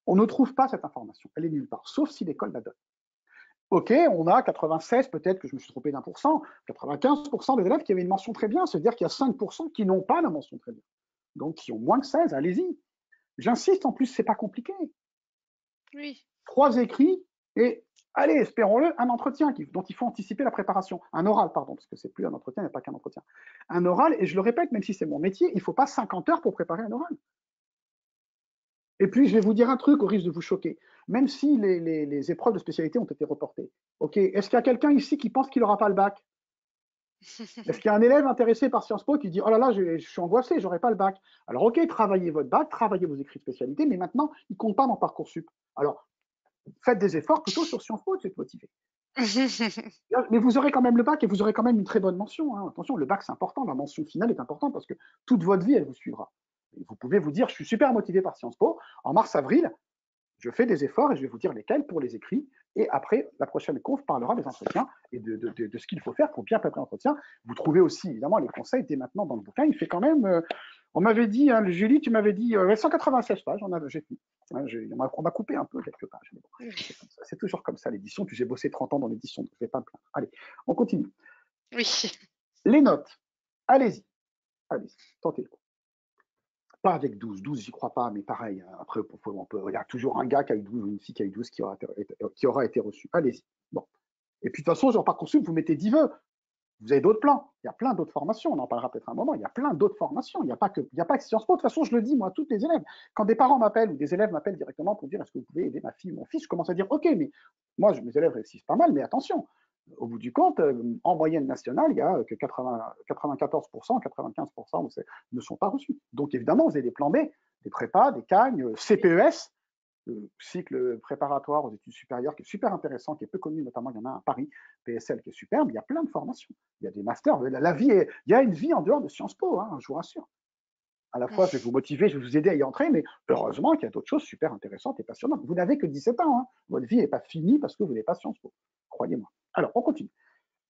On ne trouve pas cette information, elle est nulle part, sauf si l'école la donne. Ok, on a 96, peut-être que je me suis trompé d'1%, 95% des élèves qui avaient une mention très bien, c'est-à-dire qu'il y a 5% qui n'ont pas la mention très bien. Donc, qui ont moins que 16, allez-y. J'insiste, en plus, c'est pas compliqué. Oui. 3 écrits et, allez, espérons-le, un entretien dont il faut anticiper la préparation. Un oral, pardon, parce que c'est plus un entretien, il n'y a pas qu'un entretien. Un oral, et je le répète, même si c'est mon métier, il ne faut pas 50 heures pour préparer un oral. Et puis, je vais vous dire un truc au risque de vous choquer. Même si les épreuves de spécialité ont été reportées, ok, est-ce qu'il y a quelqu'un ici qui pense qu'il n'aura pas le bac? Est-ce qu'il y a un élève intéressé par Sciences Po qui dit « Oh là là, je suis angoissé, je n'aurai pas le bac ». Alors ok, travaillez votre bac, travaillez vos écrits de spécialité, mais maintenant, il ne compte pas dans Parcoursup. Alors, faites des efforts plutôt sur Sciences Po, c'est motivé. Mais vous aurez quand même le bac et vous aurez quand même une très bonne mention. Hein. Attention, le bac, c'est important, la mention finale est importante parce que toute votre vie, elle vous suivra. Et vous pouvez vous dire « Je suis super motivé par Sciences Po. En mars-avril, je fais des efforts et je vais vous dire lesquels pour les écrits. Et après, la prochaine conf parlera des entretiens et de ce qu'il faut faire pour bien préparer l'entretien. Vous trouvez aussi, évidemment, les conseils dès maintenant dans le bouquin. Il fait quand même, on m'avait dit, hein, Julie, tu m'avais dit 196 pages, j'ai fini. Hein, on m'a coupé un peu quelques pages. Mais bon, c'est toujours comme ça, l'édition. Puis j'ai bossé 30 ans dans l'édition, donc je ne vais pas me plaindre. Allez, on continue. Oui. Les notes, allez-y, allez-y, tentez le coup. Pas avec 12, 12 j'y crois pas, mais pareil, après il y a toujours un gars qui a eu 12 ou une fille qui a eu 12 qui aura été reçu. Allez-y. Bon. Et puis de toute façon, genre Parcoursup, vous mettez 10 vœux. Vous avez d'autres plans. Il y a plein d'autres formations. On en parlera peut-être un moment. Il y a plein d'autres formations. Il n'y a pas que Sciences Po. De toute façon, je le dis, moi, à tous les élèves. Quand des parents m'appellent ou des élèves m'appellent directement pour dire est-ce que vous pouvez aider ma fille ou mon fils, je commence à dire ok, mais moi, mes élèves réussissent pas mal, mais attention. Au bout du compte, en moyenne nationale, il y a que 94%, 95% ne sont pas reçus. Donc évidemment, vous avez des plans B, des prépas, des CAGN, CPES, le cycle préparatoire aux études supérieures qui est super intéressant, qui est peu connu, notamment il y en a un à Paris, PSL qui est superbe, il y a plein de formations, il y a des masters, il y a une vie en dehors de Sciences Po, hein, je vous rassure. À la fois, je vais vous motiver, je vais vous aider à y entrer, mais heureusement qu'il y a d'autres choses super intéressantes et passionnantes. Vous n'avez que 17 ans, hein. Votre vie n'est pas finie parce que vous n'avez pas Sciences Po, croyez-moi. Alors, on continue.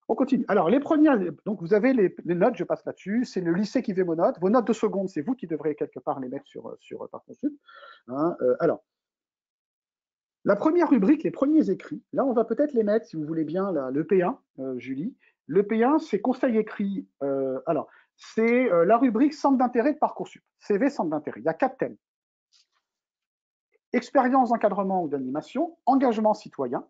On continue. Alors, les premières, donc vous avez les notes, je passe là-dessus, c'est le lycée qui fait vos notes. Vos notes de seconde, c'est vous qui devrez quelque part les mettre sur Parcoursup. Hein, alors, la première rubrique, les premiers écrits, là, on va peut-être les mettre, si vous voulez bien, le P1, Julie. Le P1, c'est conseil écrit. Alors, c'est la rubrique centre d'intérêt de Parcoursup. CV, centre d'intérêt. Il y a 4 thèmes. Expérience d'encadrement ou d'animation, engagement citoyen,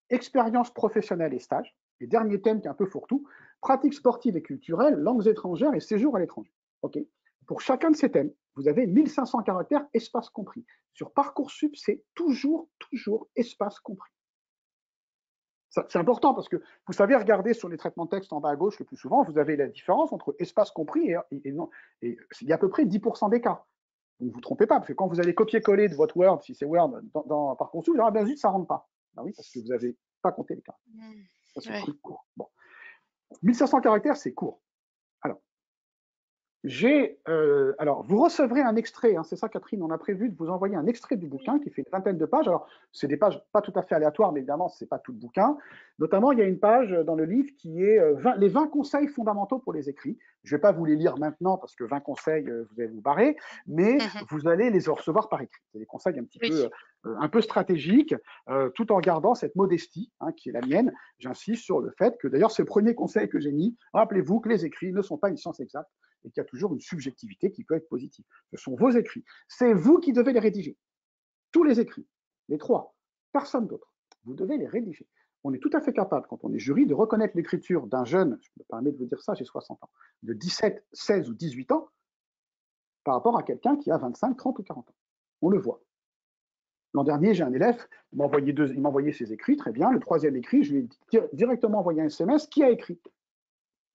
expérience professionnelle et stage. Et dernier thème qui est un peu fourre-tout, pratiques sportives et culturelles, langues étrangères et séjour à l'étranger. Okay. Pour chacun de ces thèmes, vous avez 1500 caractères, espace compris. Sur Parcoursup, c'est toujours espace compris. C'est important parce que vous savez, regardez sur les traitements de texte en bas à gauche le plus souvent, vous avez la différence entre espace compris et non. Et il y a à peu près 10% d'écart. Donc vous ne vous trompez pas, parce que quand vous allez copier-coller de votre Word, si c'est Word, dans Parcoursup, vous allez bien vite, ça ne rentre pas. Ben oui, parce que vous n'avez pas compté l'écart. Ça, c'est très court. Bon. 1500 caractères, c'est court. Alors, alors, vous recevrez un extrait, hein, c'est ça Catherine, on a prévu de vous envoyer un extrait du bouquin qui fait une vingtaine de pages. Alors, c'est des pages pas tout à fait aléatoires, mais évidemment, ce n'est pas tout le bouquin. Notamment, il y a une page dans le livre qui est les 20 conseils fondamentaux pour les écrits. Je ne vais pas vous les lire maintenant parce que 20 conseils, vous allez vous barrer, mais vous allez les recevoir par écrit. C'est des conseils un peu stratégiques, tout en gardant cette modestie hein, qui est la mienne. J'insiste sur le fait que, d'ailleurs, c'est le premier conseil que j'ai mis. Rappelez-vous que les écrits ne sont pas une science exacte et qu'il y a toujours une subjectivité qui peut être positive. Ce sont vos écrits. C'est vous qui devez les rédiger. Tous les écrits, les 3, personne d'autre. Vous devez les rédiger. On est tout à fait capable, quand on est jury, de reconnaître l'écriture d'un jeune, je me permets de vous dire ça, j'ai 60 ans, de 17, 16 ou 18 ans, par rapport à quelqu'un qui a 25, 30 ou 40 ans. On le voit. L'an dernier, j'ai un élève, il m'a envoyé ses écrits, très bien. Le troisième écrit, je lui ai directement envoyé un SMS. Qui a écrit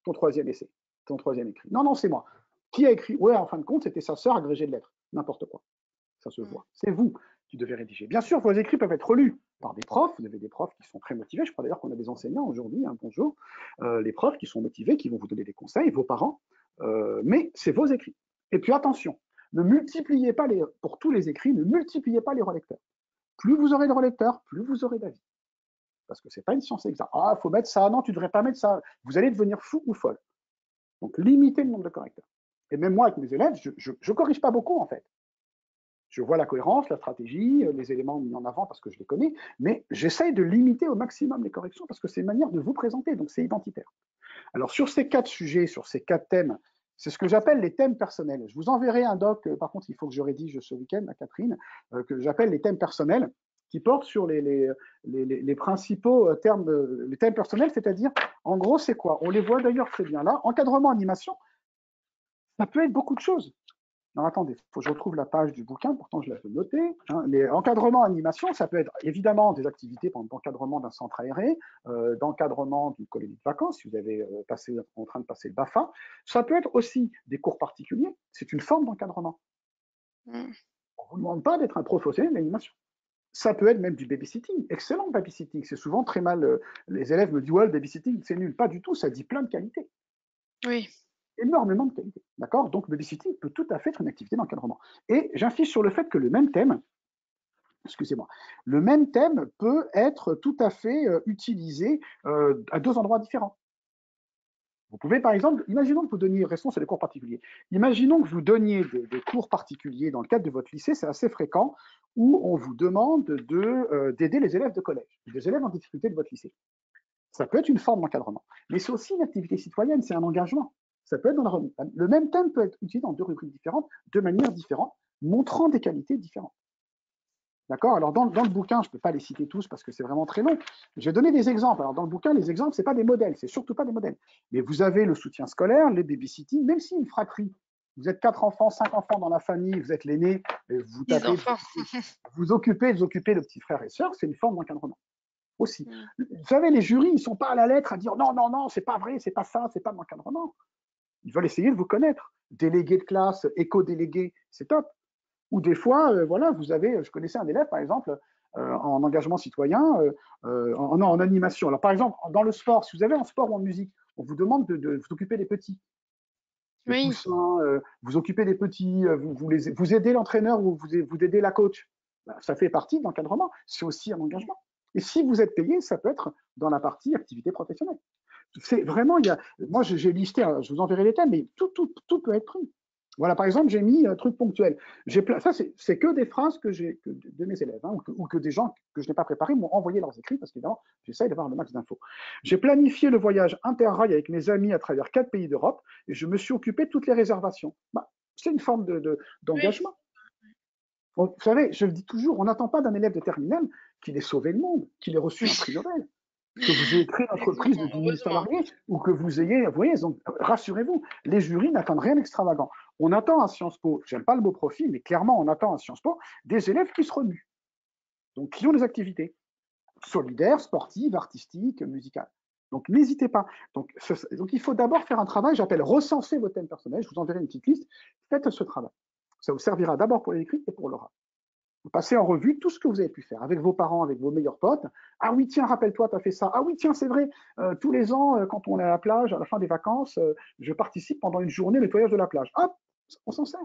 ton troisième essai, ton troisième écrit? Non, c'est moi. Qui a écrit? Ouais, en fin de compte, c'était sa sœur agrégée de lettres. N'importe quoi. Ça se voit. C'est vous qui devez rédiger. Bien sûr, vos écrits peuvent être relus par des profs. Vous avez des profs qui sont très motivés. Je crois d'ailleurs qu'on a des enseignants aujourd'hui, hein, bonjour. Les profs qui sont motivés, qui vont vous donner des conseils, vos parents. Mais c'est vos écrits. Et puis attention, ne multipliez pas pour tous les écrits, ne multipliez pas les relecteurs. Plus vous aurez de relecteurs, plus vous aurez d'avis. parce que c'est pas une science exacte. Ah, faut mettre ça, non, tu devrais pas mettre ça. Vous allez devenir fou ou folle. Donc, limitez le nombre de correcteurs. Et même moi, avec mes élèves, je corrige pas beaucoup, en fait. Je vois la cohérence, la stratégie, les éléments mis en avant parce que je les connais, mais j'essaye de limiter au maximum les corrections parce que c'est une manière de vous présenter, donc c'est identitaire. Alors, sur ces 4 sujets, sur ces 4 thèmes, c'est ce que j'appelle les thèmes personnels. Je vous enverrai un doc, par contre, il faut que je rédige ce week-end à Catherine, que j'appelle les thèmes personnels, qui portent sur les principaux termes, les thèmes personnels, c'est-à-dire, en gros, c'est quoi? On les voit d'ailleurs très bien là. Encadrement, animation, ça peut être beaucoup de choses. Non, attendez, il faut que je retrouve la page du bouquin, pourtant je l'avais noté. Hein. Les encadrements animation, ça peut être évidemment des activités, par exemple, d'encadrement d'un centre aéré, d'encadrement d'une colonie de vacances, si vous avez en train de passer le BAFA. Ça peut être aussi des cours particuliers, c'est une forme d'encadrement. Mm. On ne vous demande pas d'être un professionnel d'animation. Ça peut être même du babysitting, excellent babysitting. C'est souvent très mal, les élèves me disent, ouais, le babysitting, c'est nul. Pas du tout, ça dit plein de qualités. Oui. Énormément de qualité. D'accord? Donc, le babysitting peut tout à fait être une activité d'encadrement. Et j'insiste sur le fait que le même thème, excusez-moi, le même thème peut être tout à fait utilisé à 2 endroits différents. Vous pouvez, par exemple, imaginons que vous donniez, restons sur les cours particuliers, imaginons que vous donniez des cours particuliers dans le cadre de votre lycée, c'est assez fréquent, où on vous demande d'aider les élèves de collège, des élèves en difficulté de votre lycée. Ça peut être une forme d'encadrement, mais c'est aussi une activité citoyenne, c'est un engagement. Ça peut être le même thème peut être utilisé dans 2 rubriques différentes, de manière différente, montrant des qualités différentes. D'accord? Alors, dans le bouquin, je ne peux pas les citer tous parce que c'est vraiment très long. Je vais donner des exemples. Alors, dans le bouquin, les exemples, ce n'est pas des modèles, c'est surtout pas des modèles. Mais vous avez le soutien scolaire, les babysitting, même si une fratrie, vous êtes 4 enfants, 5 enfants dans la famille, vous êtes l'aîné, vous 10 tapez, enfants. vous occupez le petit frère et sœur, c'est une forme d'encadrement aussi. Mm. Vous savez, les jurys, ils ne sont pas à la lettre à dire non, non, non, c'est pas vrai, c'est pas ça, c'est pas de l'encadrement. Ils veulent essayer de vous connaître. Délégué de classe, éco-délégué, c'est top. Ou des fois, voilà, vous avez, je connaissais un élève, par exemple, en engagement citoyen, en animation. Alors, par exemple, dans le sport, si vous avez en sport ou en musique, on vous demande de vous occuper des petits, des Oui. poussins, vous occupez des petits, vous aidez l'entraîneur ou vous aidez la coach. Ben, ça fait partie de l'encadrement. C'est aussi un engagement. Et si vous êtes payé, ça peut être dans la partie activité professionnelle. C'est vraiment, moi j'ai listé, je vous enverrai les thèmes, mais tout peut être pris. Voilà, par exemple, j'ai mis un truc ponctuel. Ça, c'est que des phrases de mes élèves, hein, ou que des gens que je n'ai pas préparés m'ont envoyé leurs écrits, parce qu'évidemment, j'essaye d'avoir le max d'infos. J'ai planifié le voyage interrail avec mes amis à travers 4 pays d'Europe, et je me suis occupé de toutes les réservations. Bah, c'est une forme Oui. d'engagement. Vous savez, je le dis toujours, on n'attend pas d'un élève de terminale qu'il ait sauvé le monde, qu'il ait reçu un prix Nobel, que vous ayez créé une entreprise de 10 000 Heureusement. salariés ou que vous ayez, vous voyez, donc rassurez-vous, les jurys n'attendent rien d'extravagant. On attend à Sciences Po, j'aime pas le mot profil, mais clairement on attend à Sciences Po des élèves qui se remuent, donc qui ont des activités solidaires, sportives, artistiques, musicales. Donc n'hésitez pas. Donc il faut d'abord faire un travail, j'appelle recenser vos thèmes personnels, je vous enverrai une petite liste, faites ce travail. Ça vous servira d'abord pour l'écrit et pour l'oral. Vous passez en revue tout ce que vous avez pu faire avec vos parents, avec vos meilleurs potes. Ah oui, tiens, rappelle-toi, tu as fait ça. Ah oui, tiens, c'est vrai, tous les ans, quand on est à la plage, à la fin des vacances, je participe pendant une journée au nettoyage de la plage. Hop, on s'en sert.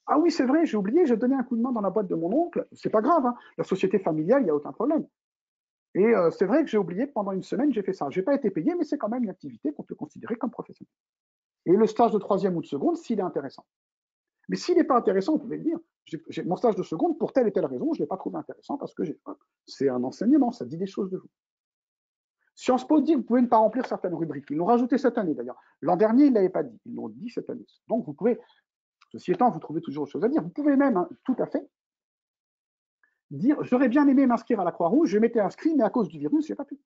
Ah oui, c'est vrai, j'ai oublié, j'ai donné un coup de main dans la boîte de mon oncle. C'est pas grave, hein. La société familiale, il n'y a aucun problème. Et c'est vrai que j'ai oublié que pendant une semaine, j'ai fait ça. Je n'ai pas été payé, mais c'est quand même une activité qu'on peut considérer comme professionnelle. Et le stage de troisième ou de seconde, s'il est intéressant. Mais s'il n'est pas intéressant, vous pouvez le dire. Mon stage de seconde, pour telle et telle raison, je ne l'ai pas trouvé intéressant parce que c'est un enseignement, ça dit des choses de vous. Sciences Po dit que vous pouvez ne pas remplir certaines rubriques. Ils l'ont rajouté cette année d'ailleurs. L'an dernier, ils ne l'avaient pas dit. Ils l'ont dit cette année. Donc vous pouvez, ceci étant, vous trouvez toujours autre chose à dire. Vous pouvez même, hein, tout à fait, dire j'aurais bien aimé m'inscrire à la Croix-Rouge, je m'étais inscrit, mais à cause du virus, je n'ai pas pu.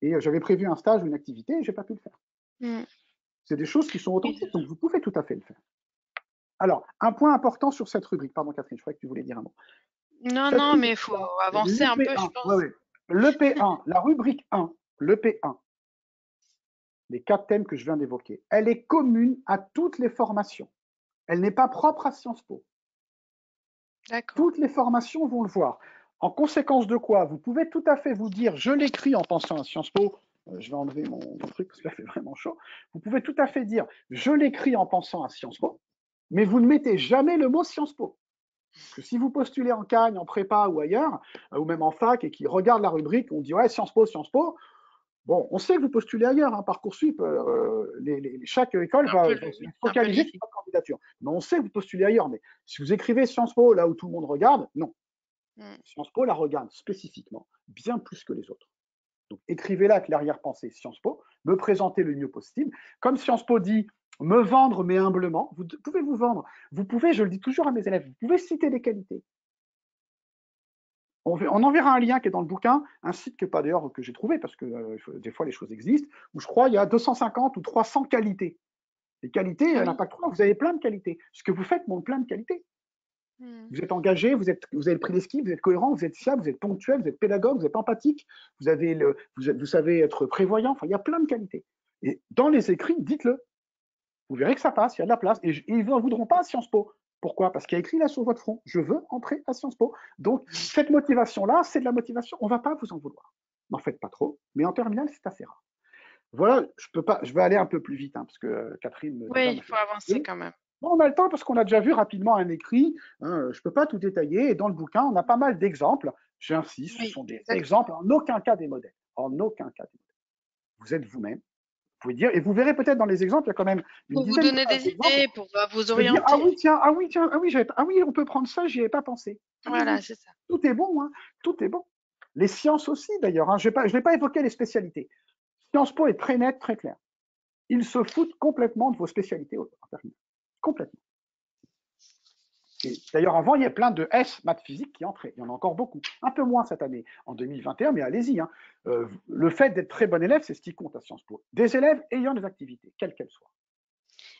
Et j'avais prévu un stage ou une activité, et je n'ai pas pu le faire. Mm. C'est des choses qui sont Oui. authentiques, donc vous pouvez tout à fait le faire. Alors, un point important sur cette rubrique, pardon Catherine, je croyais que tu voulais dire un mot. Non, Cette non, mais il faut rubrique-là, avancer le un peu, je P1, ouais, pense. ouais. Le P1, la rubrique 1, le P1, les 4 thèmes que je viens d'évoquer, elle est commune à toutes les formations. Elle n'est pas propre à Sciences Po. D'accord. Toutes les formations vont le voir. En conséquence de quoi, vous pouvez tout à fait vous dire, je l'écris en pensant à Sciences Po, je vais enlever mon truc parce que là, c'est vraiment chaud. Vous pouvez tout à fait dire, je l'écris en pensant à Sciences Po, mais vous ne mettez jamais le mot Sciences Po. Parce que si vous postulez en Cagne, en prépa ou ailleurs, ou même en fac, et qu'ils regardent la rubrique, on dit ouais, Sciences Po, Sciences Po. Bon, on sait que vous postulez ailleurs, hein, Parcoursup, chaque école va se C'est un peu focaliser sur l'idée. votre candidature. Mais on sait que vous postulez ailleurs. Mais si vous écrivez Sciences Po là où tout le monde regarde, non. Mm. Sciences Po la regarde spécifiquement, bien plus que les autres. Donc écrivez-la avec l'arrière-pensée Sciences Po, me présenter le mieux possible. Comme Sciences Po dit, me vendre mais humblement, vous pouvez vous vendre. Vous pouvez, je le dis toujours à mes élèves, vous pouvez citer des qualités. On enverra un lien qui est dans le bouquin, un site que pas d'ailleurs que j'ai trouvé parce que des fois les choses existent, où je crois il y a 250 ou 300 qualités. Les qualités, il Ah n'y en a oui. pas que trois, vous avez plein de qualités. Ce que vous faites montre plein de qualités. Mm. Vous êtes engagé, vous avez le prix des skis, vous êtes cohérent, vous êtes fiable, vous êtes ponctuel, vous êtes pédagogue, vous êtes empathique, vous savez être prévoyant. Enfin, il y a plein de qualités. Et dans les écrits, dites-le. Vous verrez que ça passe, il y a de la place. Et ils ne voudront pas à Sciences Po. Pourquoi? Parce qu'il y a écrit là sur votre front, je veux entrer à Sciences Po. Donc, cette motivation-là, c'est de la motivation. On ne va pas vous en vouloir. N'en faites pas trop, mais en terminale, c'est assez rare. Voilà, je vais aller un peu plus vite, hein, parce que Catherine déjà Oui, me il fait faut avancer chier. quand même. Bon, on a le temps parce qu'on a déjà vu rapidement un écrit. Hein, je ne peux pas tout détailler. Et dans le bouquin, on a pas mal d'exemples. J'insiste, ce Oui, sont des exemples, exactement. en aucun cas des modèles. En aucun cas des modèles. Vous êtes vous-même. Vous pouvez dire, et vous verrez peut-être dans les exemples, il y a quand même une Pour vous dizaine de donner pages des d'exemples. idées, pour vous De dire, ah orienter. oui, tiens, ah oui, tiens, ah oui, ah oui, on peut prendre ça, j'y avais pas pensé. Voilà, Allez-y. c'est ça. Tout est bon, hein, tout est bon. Les sciences aussi, d'ailleurs. Hein, je n'ai pas évoqué les spécialités. Sciences Po est très net, très clair. Ils se foutent complètement de vos spécialités en terminale. Complètement. Et d'ailleurs, avant, il y a plein de S, maths physique qui entraient. Il y en a encore beaucoup. Un peu moins cette année, en 2021, mais allez-y. Hein. Le fait d'être très bon élève, c'est ce qui compte à Sciences Po. Des élèves ayant des activités, quelles qu'elles soient.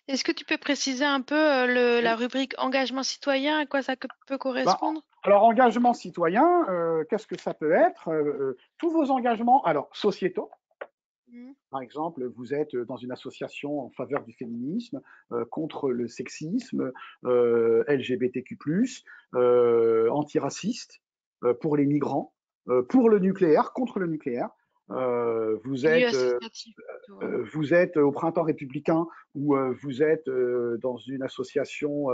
Est-ce que tu peux préciser un peu la Oui. rubrique engagement citoyen, à quoi ça peut Ben, correspondre? alors, engagement citoyen, qu'est-ce que ça peut être? Tous vos engagements, alors, sociétaux. Mhm. Par exemple, vous êtes dans une association en faveur du féminisme, contre le sexisme, LGBTQ+, antiraciste, pour les migrants, pour le nucléaire, contre le nucléaire. Vous Milieu êtes associatif plutôt, hein. vous êtes au Printemps républicain ou vous êtes dans une association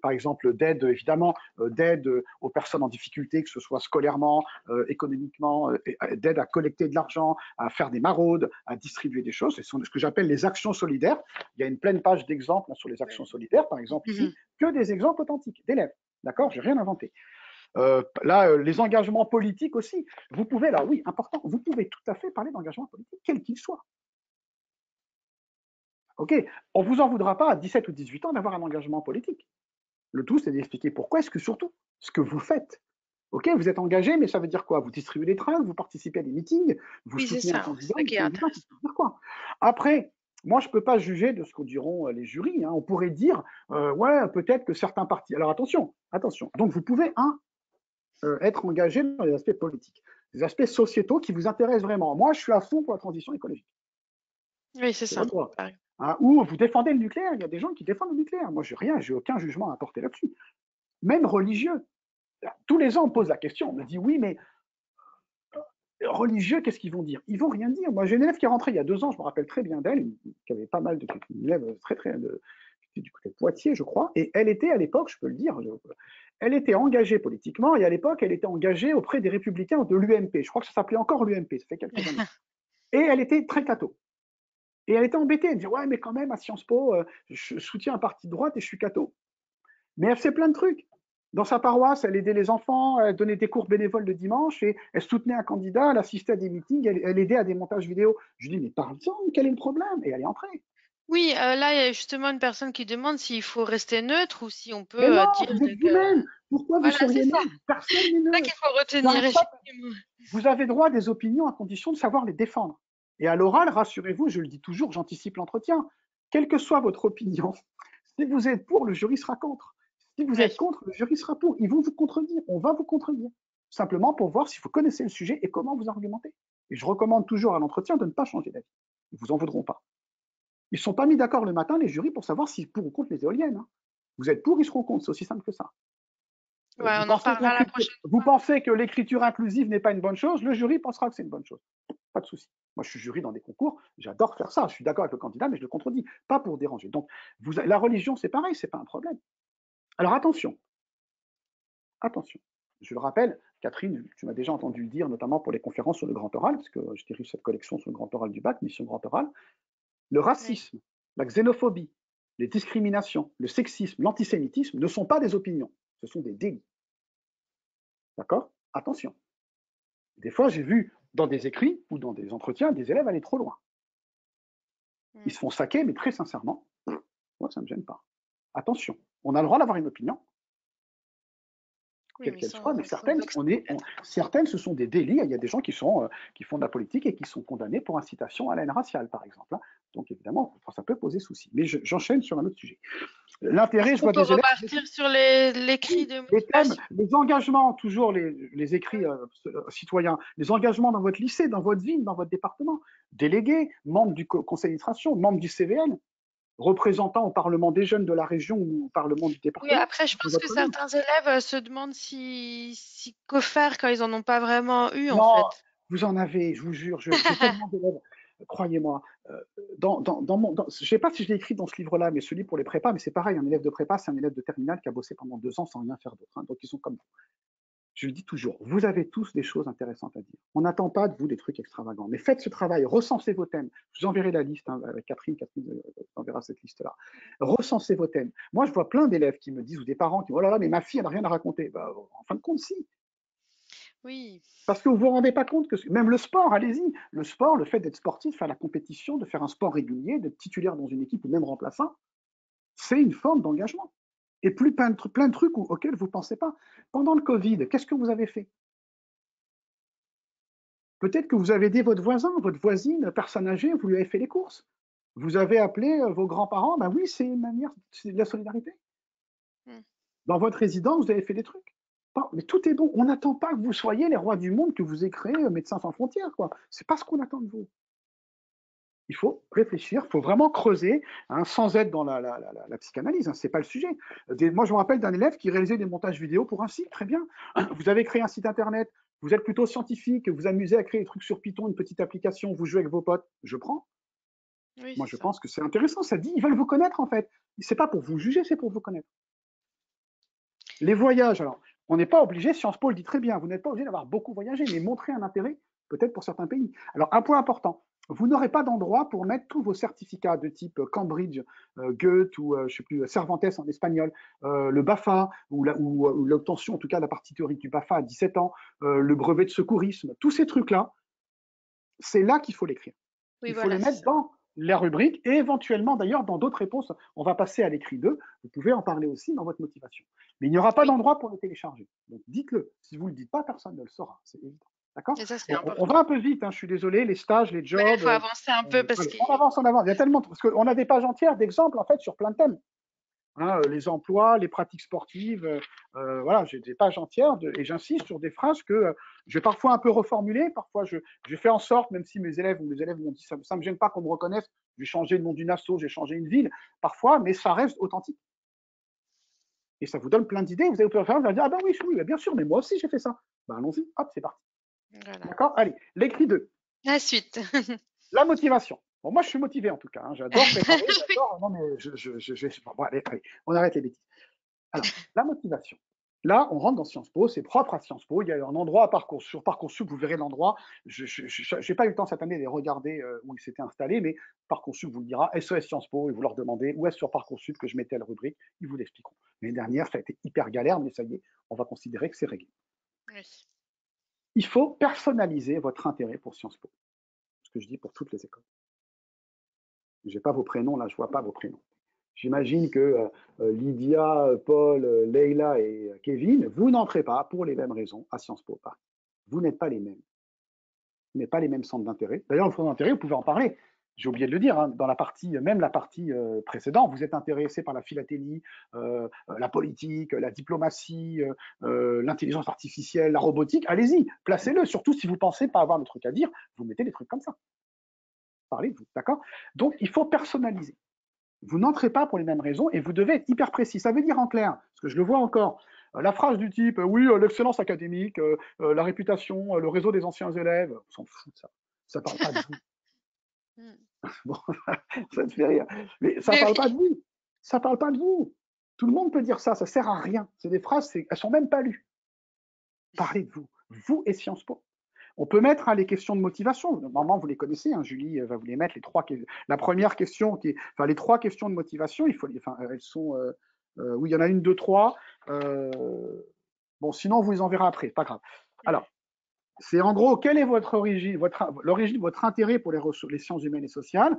par exemple, d'aide, évidemment, d'aide aux personnes en difficulté, que ce soit scolairement, économiquement, d'aide à collecter de l'argent, à faire des maraudes, à distribuer des choses. Ce sont ce que j'appelle les actions solidaires. Il y a une pleine page d'exemples sur les actions Ouais. solidaires, par exemple ici, Mhm. que des exemples authentiques d'élèves. D'accord? J'ai rien inventé. Là, les engagements politiques aussi. Vous pouvez, là, oui, important, vous pouvez tout à fait parler d'engagement politique, quel qu'il soit. OK, on ne vous en voudra pas à 17 ou 18 ans d'avoir un engagement politique. Le tout, c'est d'expliquer pourquoi est-ce que surtout, ce que vous faites. OK, vous êtes engagé, mais ça veut dire quoi? Vous distribuez des tracts, vous participez à des meetings, vous Oui, c'est soutenez un ça. C'est candidat, ça un qui est candidat, ça intéressant. veut dire quoi? Après, moi, je ne peux pas juger de ce que diront les jurys. Hein. On pourrait dire, ouais, peut-être que certains partis. Alors attention, attention. Donc vous pouvez, être engagé dans les aspects politiques, les aspects sociétaux qui vous intéressent vraiment. Moi, je suis à fond pour la transition écologique. Oui, c'est C'est ça. votre droit. Pareil. Hein, ou vous défendez le nucléaire. Il y a des gens qui défendent le nucléaire. Moi, j'ai aucun jugement à apporter là-dessus. Même religieux. Tous les ans, on pose la question. On me dit oui, mais religieux, qu'est-ce qu'ils vont dire? Ils vont rien dire. Moi, j'ai une élève qui est rentrée il y a 2 ans. Je me rappelle très bien d'elle, qui avait pas mal de une élève très très du côté de Poitiers, je crois. Et elle était à l'époque, je peux le dire, elle était engagée politiquement. Et à l'époque, elle était engagée auprès des Républicains de l'UMP. Je crois que ça s'appelait encore l'UMP. Ça fait quelques années. Et elle était très catho. Et elle était embêtée, elle me dit ouais, mais quand même, à Sciences Po, je soutiens un parti de droite et je suis catho. Mais elle fait plein de trucs. Dans sa paroisse, elle aidait les enfants, elle donnait des cours bénévoles le dimanche et elle soutenait un candidat, elle assistait à des meetings, elle aidait à des montages vidéo. Je lui dis, mais parle-en, quel est le problème? Et elle est entrée. Oui, là, il y a justement une personne qui demande s'il faut rester neutre ou si on Mais peut non, dire vous êtes que... vous-même. Pourquoi vous Voilà, c'est seriez ça. neutre? Personne n'est C'est ça qu'il neutre. faut retenir, J'arrête pas. effectivement. Vous avez droit à des opinions à condition de savoir les défendre. Et à l'oral, rassurez-vous, je le dis toujours, j'anticipe l'entretien. Quelle que soit votre opinion, si vous êtes pour, le jury sera contre. Si vous êtes Oui. contre, le jury sera pour. Ils vont vous contredire, on va vous contredire. Simplement pour voir si vous connaissez le sujet et comment vous argumentez. Et je recommande toujours à l'entretien de ne pas changer d'avis. Ils ne vous en voudront pas. Ils ne sont pas mis d'accord le matin, les jurys, pour savoir s'ils pour ou contre les éoliennes. Hein. Vous êtes pour, ils seront contre. C'est aussi simple que ça. Ouais, on en reparlera la prochaine Vous fois. pensez que l'écriture inclusive n'est pas une bonne chose, le jury pensera que c'est une bonne chose. Pas de souci. Moi, je suis jury dans des concours, j'adore faire ça. Je suis d'accord avec le candidat, mais je le contredis, pas pour déranger. Donc, la religion, c'est pareil, c'est pas un problème. Alors attention, Attention, je le rappelle, Catherine, tu m'as déjà entendu le dire, notamment pour les conférences sur le grand oral, parce que je dirige cette collection sur le grand oral du bac, mission grand oral. Le Oui. racisme, la xénophobie, les discriminations, le sexisme, l'antisémitisme ne sont pas des opinions, ce sont des délits. D'accord? Attention. Des fois, j'ai vu dans des écrits ou dans des entretiens des élèves aller trop loin. Ils Mm. se font saquer, mais très sincèrement, moi, ça ne me gêne pas. Attention, on a le droit d'avoir une opinion, Oui, quelle mais qu'elle soit, mais sans exclure. certaines, ce sont des délits. Il y a des gens qui font de la politique et qui sont condamnés pour incitation à la haine raciale, par exemple, hein. Donc, évidemment, ça peut poser souci. Mais j'enchaîne sur un autre sujet. Est-ce L'intérêt, je qu'on vois peut des élèves. repartir sur l'écrit de Les thèmes, motivation? les engagements, toujours les écrits citoyens, les engagements dans votre lycée, dans votre ville, dans votre département, délégués, membres du conseil d'administration, membres du CVN, représentants au Parlement des jeunes de la région ou au Parlement du Oui, département, après, je dans pense que votre ville. certains élèves se demandent si que faire quand ils en ont pas vraiment eu, en Non, fait. vous en avez, je vous jure, j'ai tellement d'élèves, croyez-moi. Je ne sais pas si je l'ai écrit dans ce livre-là, mais celui pour les prépas, mais c'est pareil, un élève de prépa, c'est un élève de terminale qui a bossé pendant 2 ans sans rien faire d'autre, hein, donc ils sont comme vous. Je le dis toujours, vous avez tous des choses intéressantes à dire. On n'attend pas de vous des trucs extravagants, mais faites ce travail, recensez vos thèmes. Je vous enverrai la liste hein, avec Catherine, enverra cette liste-là. Recensez vos thèmes. Moi, je vois plein d'élèves qui me disent, ou des parents qui disent, oh là là, mais ma fille, elle n'a rien à raconter. Bah, en fin de compte, si. Oui, Parce que vous ne vous rendez pas compte que même le sport, allez-y, le sport, le fait d'être sportif, faire la compétition, de faire un sport régulier, d'être titulaire dans une équipe ou même remplaçant, c'est une forme d'engagement. Et plus plein de trucs auxquels vous ne pensez pas. Pendant le Covid, qu'est-ce que vous avez fait? Peut-être que vous avez aidé votre voisin, votre voisine, personne âgée, vous lui avez fait les courses. Vous avez appelé vos grands-parents, ben oui, c'est une manière, c'est de la solidarité. mm, Dans votre résidence, vous avez fait des trucs. Mais tout est bon. On n'attend pas que vous soyez les rois du monde, que vous ayez créé Médecins sans frontières, quoi. C'est pas ce qu'on attend de vous. Il faut réfléchir, il faut vraiment creuser, hein, sans être dans la psychanalyse, hein, c'est pas le sujet. Moi, je me rappelle d'un élève qui réalisait des montages vidéo pour un site, très bien. Vous avez créé un site internet, vous êtes plutôt scientifique, vous amusez à créer des trucs sur Python, une petite application, vous jouez avec vos potes, je prends. oui, Moi, c'est je ça. pense que c'est intéressant, ça dit, ils veulent vous connaître en fait. C'est pas pour vous juger, c'est pour vous connaître. Les voyages, alors, on n'est pas obligé, Sciences Po le dit très bien, vous n'êtes pas obligé d'avoir beaucoup voyagé, mais montrer un intérêt, peut-être pour certains pays. Alors, un point important, vous n'aurez pas d'endroit pour mettre tous vos certificats de type Cambridge, Goethe ou, je sais plus, Cervantes en espagnol, le BAFA, ou l'obtention, en tout cas, la partie théorique du BAFA à 17 ans, le brevet de secourisme, tous ces trucs-là, c'est là qu'il faut l'écrire. Oui, Il faut les voilà, c'est mettre ça. dans la rubrique et éventuellement, d'ailleurs, dans d'autres réponses. On va passer à l'écrit 2. Vous pouvez en parler aussi dans votre motivation. Mais il n'y aura pas Oui, d'endroit pour le télécharger. Donc, dites-le. Si vous ne le dites pas, personne ne le saura. C'est évident. D'accord? et ça, c'est Bon, on va important. un peu vite. Hein, je suis désolé. Les stages, les Mais il jobs. faut avancer un peu parce Allez, que on avance en avant. Il y a tellement. Parce qu'on a des pages entières d'exemples, en fait, sur plein de thèmes. Hein, les emplois, les pratiques sportives, voilà, j'ai des pages entières et j'insiste sur des phrases que je vais parfois un peu reformuler, parfois je fais en sorte, même si mes élèves m'ont dit ça ne me gêne pas qu'on me reconnaisse, j'ai changé le nom d'une asso, j'ai changé une ville, parfois, mais ça reste authentique. Et ça vous donne plein d'idées, vous allez pouvoir faire, vous allez dire, ah ben oui, oui, bien sûr, mais moi aussi j'ai fait ça. Ben allons-y, hop, c'est parti. voilà. D'accord? Allez, l'écrit 2. La suite. La motivation. Bon, moi je suis motivé en tout cas, hein, j'adore préparer, Oui. j'adore. Non, mais bon, allez, on arrête les bêtises. Alors, la motivation. Là, on rentre dans Sciences Po, c'est propre à Sciences Po. Il y a un endroit à Parcoursup. Sur Parcoursup, vous verrez l'endroit. Je n'ai pas eu le temps cette année de les regarder où ils s'étaient installés, mais Parcoursup vous le dira. SES Sciences Po, et vous leur demandez où est-ce sur Parcoursup que je mettais la rubrique. Ils vous l'expliqueront. L'année dernière, ça a été hyper galère, mais ça y est, on va considérer que c'est réglé. Oui. Il faut personnaliser votre intérêt pour Sciences Po. Ce que je dis pour toutes les écoles. Je n'ai pas vos prénoms, là, je ne vois pas vos prénoms. J'imagine que Lydia, Paul, Leïla et Kevin, vous n'entrez pas pour les mêmes raisons à Sciences Po Paris. Vous n'êtes pas les mêmes. Vous n'êtes pas les mêmes centres d'intérêt. D'ailleurs, le centre d'intérêt, vous pouvez en parler. J'ai oublié de le dire, hein, dans la partie, même la partie précédente, vous êtes intéressé par la philatélie, la politique, la diplomatie, l'intelligence artificielle, la robotique. Allez-y, placez-le. Surtout si vous pensez pas avoir de trucs à dire, vous mettez des trucs comme ça. Parlez-vous, d'accord? Donc, il faut personnaliser. Vous n'entrez pas pour les mêmes raisons et vous devez être hyper précis. Ça veut dire en clair, parce que je le vois encore, la phrase du type oui, l'excellence académique, la réputation, le réseau des anciens élèves, on s'en fout de ça. Ça ne parle pas de vous. Mm. Bon, ça te fait rire. Mais ça ne Mais parle pas oui. de vous. Ça ne parle pas de vous. Tout le monde peut dire ça, ça ne sert à rien. C'est des phrases, elles ne sont même pas lues. Parlez de vous et Sciences Po. On peut mettre les questions de motivation. Normalement, vous les connaissez. Julie va vous les mettre. La première question, les trois questions de motivation, elles sont. Oui, il y en a une, deux, trois. Bon, sinon, on vous les enverra après. Pas grave. Alors, c'est en gros, quelle est l'origine de votre intérêt pour les sciences humaines et sociales.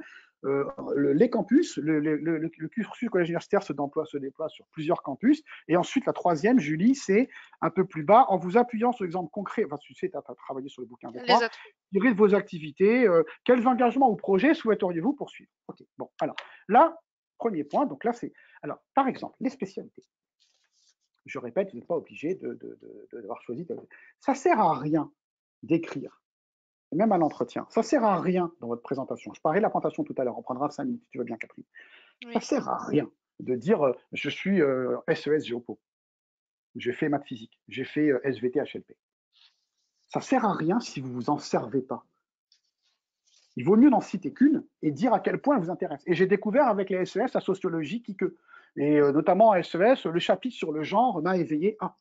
Les campus, le cursus collège universitaire se déploie sur plusieurs campus. Et ensuite, la troisième, Julie, c'est un peu plus bas, en vous appuyant sur l'exemple concret, enfin, tu sais, tu as travaillé sur le bouquin avec Les moi, autres. tirez de vos activités, quels engagements ou projets souhaiteriez-vous poursuivre. Ok, bon, alors, là, premier point, donc là, alors, par exemple, les spécialités. Je répète, vous n'êtes pas obligé d'avoir choisi. Ça sert à rien d'écrire, même à l'entretien. Ça sert à rien dans votre présentation. Je parlais de la présentation tout à l'heure, on prendra 5 minutes si tu veux bien, Catherine. Ça Oui. sert à rien de dire je suis SES Géopo, j'ai fait maths physique, j'ai fait SVT HLP. Ça sert à rien si vous vous en servez pas. Il vaut mieux n'en citer qu'une et dire à quel point elle vous intéresse. Et j'ai découvert avec les SES la sociologie qui que. Et notamment à SES, le chapitre sur le genre m'a éveillé à.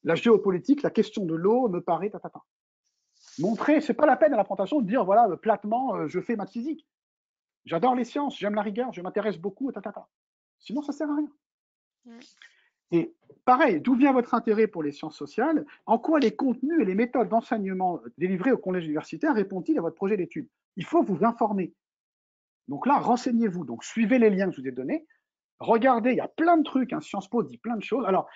La géopolitique, la question de l'eau me paraît tatata. Montrer, c'est pas la peine à la présentation de dire voilà, platement, je fais maths physique. J'adore les sciences, j'aime la rigueur, je m'intéresse beaucoup, tatata. Sinon, ça sert à rien. Et pareil, d'où vient votre intérêt pour les sciences sociales? En quoi les contenus et les méthodes d'enseignement délivrés au collège universitaire répondent-ils à votre projet d'études? Il faut vous informer. Donc là, renseignez-vous. Donc suivez les liens que je vous ai donnés. Regardez, il y a plein de trucs. Sciences Po dit plein de choses. Alors,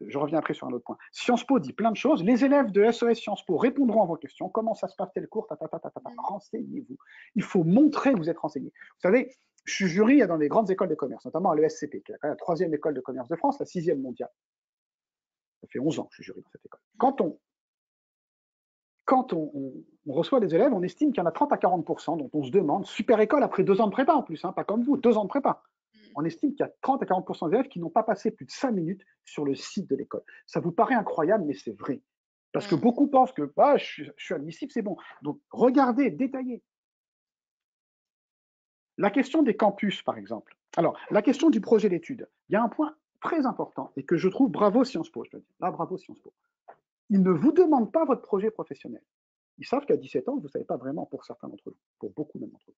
je reviens après sur un autre point. Sciences Po dit plein de choses. Les élèves de SES Sciences Po répondront à vos questions. Comment ça se passe tel cours? Renseignez-vous. Il faut montrer que vous êtes renseigné. Vous savez, je suis jury dans les grandes écoles de commerce, notamment à l'ESCP, qui est la troisième école de commerce de France, la sixième mondiale. Ça fait 11 ans que je suis jury dans cette école. Quand on reçoit des élèves, on estime qu'il y en a 30 à 40%, dont on se demande, super école après 2 ans de prépa en plus, pas comme vous, 2 ans de prépa. On estime qu'il y a 30 à 40% d'élèves qui n'ont pas passé plus de 5 minutes sur le site de l'école. Ça vous paraît incroyable, mais c'est vrai. Parce que beaucoup pensent que je suis admissible, c'est bon. Donc regardez, détaillez. La question des campus, par exemple. Alors, la question du projet d'études. Il y a un point très important et que je trouve bravo Sciences Po, je dois dire. Là, bravo Sciences Po. Ils ne vous demandent pas votre projet professionnel. Ils savent qu'à 17 ans, vous ne savez pas vraiment pour certains d'entre vous, pour beaucoup d'entre vous.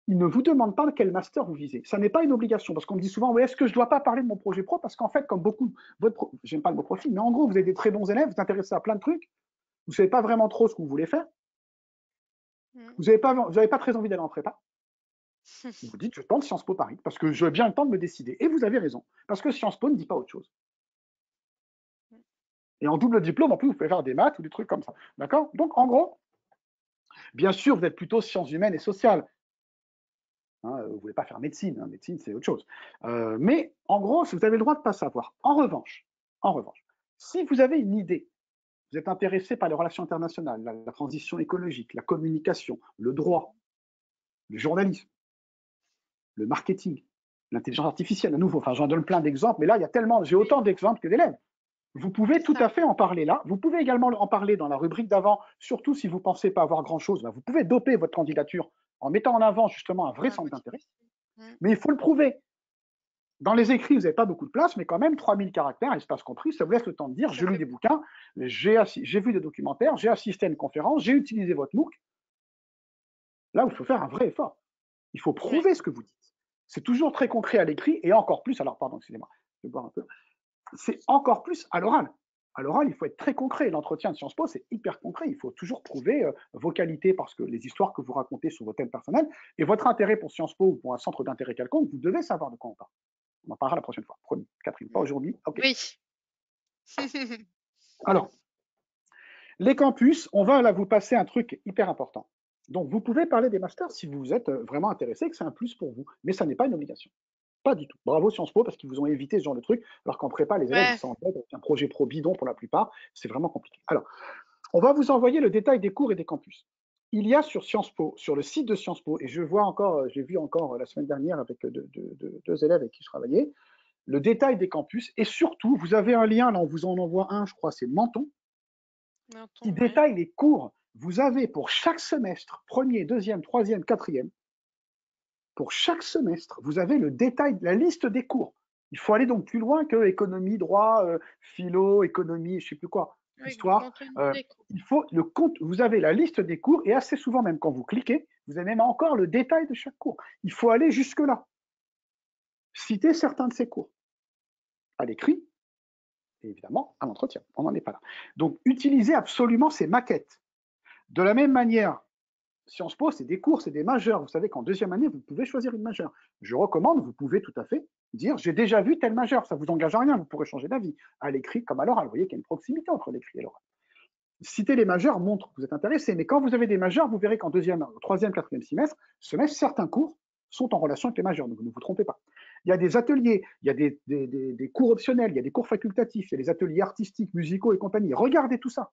Ils ne vous demandent pas quel master vous visez. Ça n'est pas une obligation, parce qu'on me dit souvent, oui, est-ce que je ne dois pas parler de mon projet pro? Parce qu'en fait, comme beaucoup, j'aime pas le mot profil, mais en gros, vous êtes des très bons élèves, vous êtes intéressés à plein de trucs, vous ne savez pas vraiment trop ce que vous voulez faire, vous n'avez pas très envie d'aller en prépa. Vous vous dites, je tente Sciences Po Paris, parce que j'ai bien le temps de me décider. Et vous avez raison, parce que Sciences Po ne dit pas autre chose. Et en double diplôme, en plus, vous pouvez faire des maths ou des trucs comme ça. D'accord? Donc, en gros, bien sûr, vous êtes plutôt sciences humaines et sociales. Vous ne voulez pas faire médecine, médecine c'est autre chose. Mais en gros, vous avez le droit de ne pas savoir. En revanche, si vous avez une idée, vous êtes intéressé par les relations internationales, la transition écologique, la communication, le droit, le journalisme, le marketing, l'intelligence artificielle, à nouveau, j'en donne plein d'exemples, mais là, j'ai autant d'exemples que d'élèves. Vous pouvez tout à fait en parler là. Vous pouvez également en parler dans la rubrique d'avant, surtout si vous ne pensez pas avoir grand-chose. Vous pouvez doper votre candidature en mettant en avant justement un vrai centre d'intérêt. Mais il faut le prouver. Dans les écrits, vous n'avez pas beaucoup de place, mais quand même 3000 caractères, espace compris, ça vous laisse le temps de dire j'ai lu des bouquins, j'ai vu des documentaires, j'ai assisté à une conférence, j'ai utilisé votre MOOC. Là, il faut faire un vrai effort. Il faut prouver ce que vous dites. C'est toujours très concret à l'écrit et encore plus, alors pardon, excusez-moi, je vais boire un peu. C'est encore plus à l'oral. À l'oral, il faut être très concret. L'entretien de Sciences Po, c'est hyper concret. Il faut toujours prouver vos qualités parce que les histoires que vous racontez sur vos thèmes personnels et votre intérêt pour Sciences Po ou pour un centre d'intérêt quelconque, vous devez savoir de quoi on parle. On en parlera la prochaine fois. Promis, Catherine, pas aujourd'hui. Ok. Oui. Alors, les campus, on va là vous passer un truc hyper important. Donc, vous pouvez parler des masters si vous êtes vraiment intéressé, que c'est un plus pour vous, mais ça n'est pas une obligation. Pas du tout. Bravo Sciences Po parce qu'ils vous ont évité ce genre de truc, alors qu'en prépa, les élèves, ils sont en tête avec un projet pro bidon pour la plupart. C'est vraiment compliqué. Alors, on va vous envoyer le détail des cours et des campus. Il y a sur Sciences Po, sur le site de Sciences Po, et j'ai vu encore la semaine dernière avec deux élèves avec qui je travaillais, le détail des campus, et surtout, vous avez un lien, là on vous en envoie un, je crois, c'est Menton, qui détaille les cours. Vous avez pour chaque semestre, premier, deuxième, troisième, quatrième, pour chaque semestre, vous avez le détail, la liste des cours. Il faut aller donc plus loin que économie, droit, philo, économie, je sais plus quoi, Oui, du histoire. contenu des cours. Il faut le compte. Vous avez la liste des cours et assez souvent même quand vous cliquez, vous avez même encore le détail de chaque cours. Il faut aller jusque là. Citer certains de ces cours à l'écrit et évidemment à l'entretien. On n'en est pas là. Donc utilisez absolument ces maquettes. De la même manière, Sciences Po, c'est des cours, c'est des majeurs. Vous savez qu'en deuxième année, vous pouvez choisir une majeure. Je recommande, vous pouvez tout à fait dire j'ai déjà vu tel majeur, ça ne vous engage à rien, vous pourrez changer d'avis, à l'écrit comme à l'oral. Vous voyez qu'il y a une proximité entre l'écrit et l'oral. Citer les majeurs montre que vous êtes intéressé, mais quand vous avez des majeurs, vous verrez qu'en deuxième, troisième, quatrième semestre, certains cours sont en relation avec les majeurs, donc ne vous trompez pas. Il y a des ateliers, il y a des cours optionnels, il y a des cours facultatifs, il y a des ateliers artistiques, musicaux et compagnie. Regardez tout ça.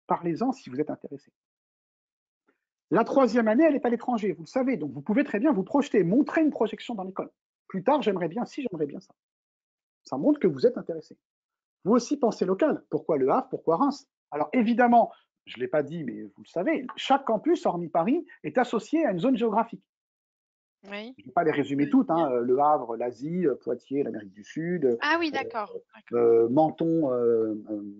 Parlez-en si vous êtes intéressé. La troisième année, elle est à l'étranger, vous le savez, donc vous pouvez très bien vous projeter, montrer une projection dans l'école. Plus tard, j'aimerais bien ça. Ça montre que vous êtes intéressé. Vous aussi pensez local. Pourquoi Le Havre? Pourquoi Reims? Alors évidemment, je ne l'ai pas dit, mais vous le savez, chaque campus, hormis Paris, est associé à une zone géographique. Oui. Je ne vais pas les résumer toutes, hein. Le Havre, l'Asie, Poitiers, l'Amérique du Sud, Ah oui, d'accord. Menton,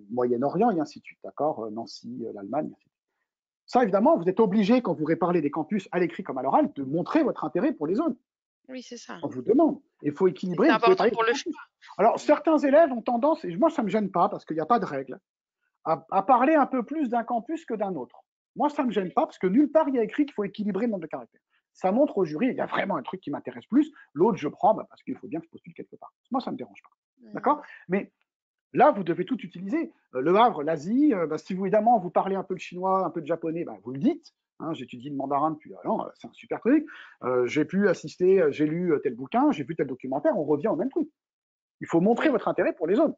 Moyen-Orient, et ainsi de suite, d'accord, Nancy, l'Allemagne, ainsi de suite. Ça, évidemment, vous êtes obligé, quand vous parlez des campus à l'écrit comme à l'oral, de montrer votre intérêt pour les zones. Oui, c'est ça. On vous demande. Il faut C'est équilibrer, vous pouvez important parler pour des le campus. choix. Alors, certains élèves ont tendance, et moi, ça ne me gêne pas, parce qu'il n'y a pas de règle, à parler un peu plus d'un campus que d'un autre. Moi, ça ne me gêne pas, parce que nulle part, il y a écrit qu'il faut équilibrer le nombre de caractères. Ça montre au jury, il y a vraiment un truc qui m'intéresse plus, l'autre, je prends parce qu'il faut bien que je postule quelque part. Moi, ça ne me dérange pas. D'accord? Mais là, vous devez tout utiliser. Le Havre, l'Asie, si vous, évidemment, vous parlez un peu de chinois, un peu de japonais, vous le dites. Hein, j'étudie le mandarin depuis un an, c'est un super truc. J'ai pu assister, j'ai lu tel bouquin, j'ai vu tel documentaire, on revient au même truc. Il faut montrer Oui, votre intérêt pour les zones.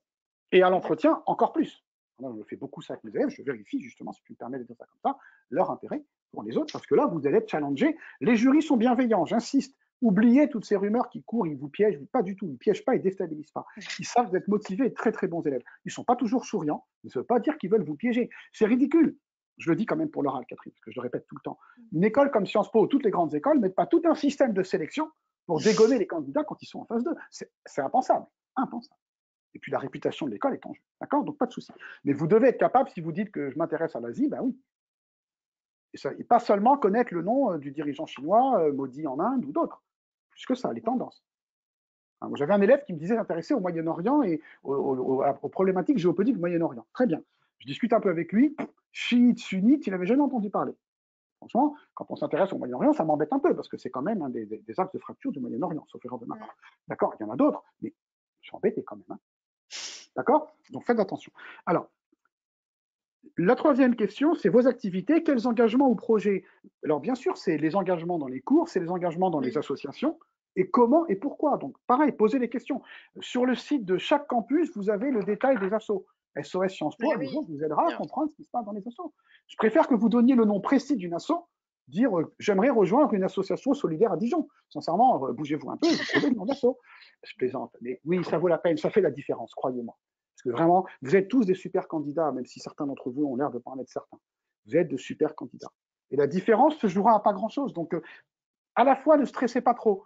Et à d'accord. l'entretien, encore plus. Moi, je fais beaucoup ça avec mes élèves, je vérifie justement, si tu me permets de dire ça comme ça, leur intérêt pour les autres, parce que là, vous allez être challengé. Les jurys sont bienveillants, j'insiste. Oubliez toutes ces rumeurs qui courent, ils vous piègent, pas du tout, ils ne piègent pas, ils ne déstabilisent pas. Ils savent que vous êtes motivés et très très bons élèves. Ils ne sont pas toujours souriants, mais ça ne veut pas dire qu'ils veulent vous piéger. C'est ridicule. Je le dis quand même pour l'oral, Catherine, parce que je le répète tout le temps. Une école comme Sciences Po, toutes les grandes écoles, ne mettent pas tout un système de sélection pour dégommer les candidats quand ils sont en phase 2. C'est impensable. Impensable. Et puis la réputation de l'école est en jeu. D'accord? Donc pas de souci. Mais vous devez être capable, si vous dites que je m'intéresse à l'Asie, ben oui. Et pas seulement connaître le nom du dirigeant chinois maudit en Inde ou d'autres. Plus que ça, les tendances. Hein, moi, j'avais un élève qui me disait s'intéresser au Moyen-Orient et aux problématiques géopolitiques du Moyen-Orient. Très bien. Je discute un peu avec lui. Chiite, sunnite, il n'avait jamais entendu parler. Franchement, quand on s'intéresse au Moyen-Orient, ça m'embête un peu parce que c'est quand même un des axes de fracture du Moyen-Orient, sauf erreur de ma part. D'accord? Il y en a d'autres, mais je suis embêté quand même. Hein. D'accord? Donc faites attention. Alors, la troisième question, c'est vos activités, quels engagements ou projets? Alors bien sûr, c'est les engagements dans les cours, c'est les engagements dans les associations, et comment et pourquoi. Donc pareil, posez les questions. Sur le site de chaque campus, vous avez le détail des assos. SOS Sciences Po, Mais un jour, oui, vous aidera à bien. comprendre ce qui se passe dans les assos. Je préfère que vous donniez le nom précis d'une asso, dire j'aimerais rejoindre une association solidaire à Dijon. Sincèrement, bougez-vous un peu, vous trouvez le nom d'asso. Je plaisante, mais oui, ça vaut la peine, ça fait la différence, croyez-moi. Parce que vraiment, vous êtes tous des super candidats, même si certains d'entre vous ont l'air de ne pas en être certains. Vous êtes de super candidats. Et la différence se jouera à pas grand-chose. Donc, à la fois, ne stressez pas trop.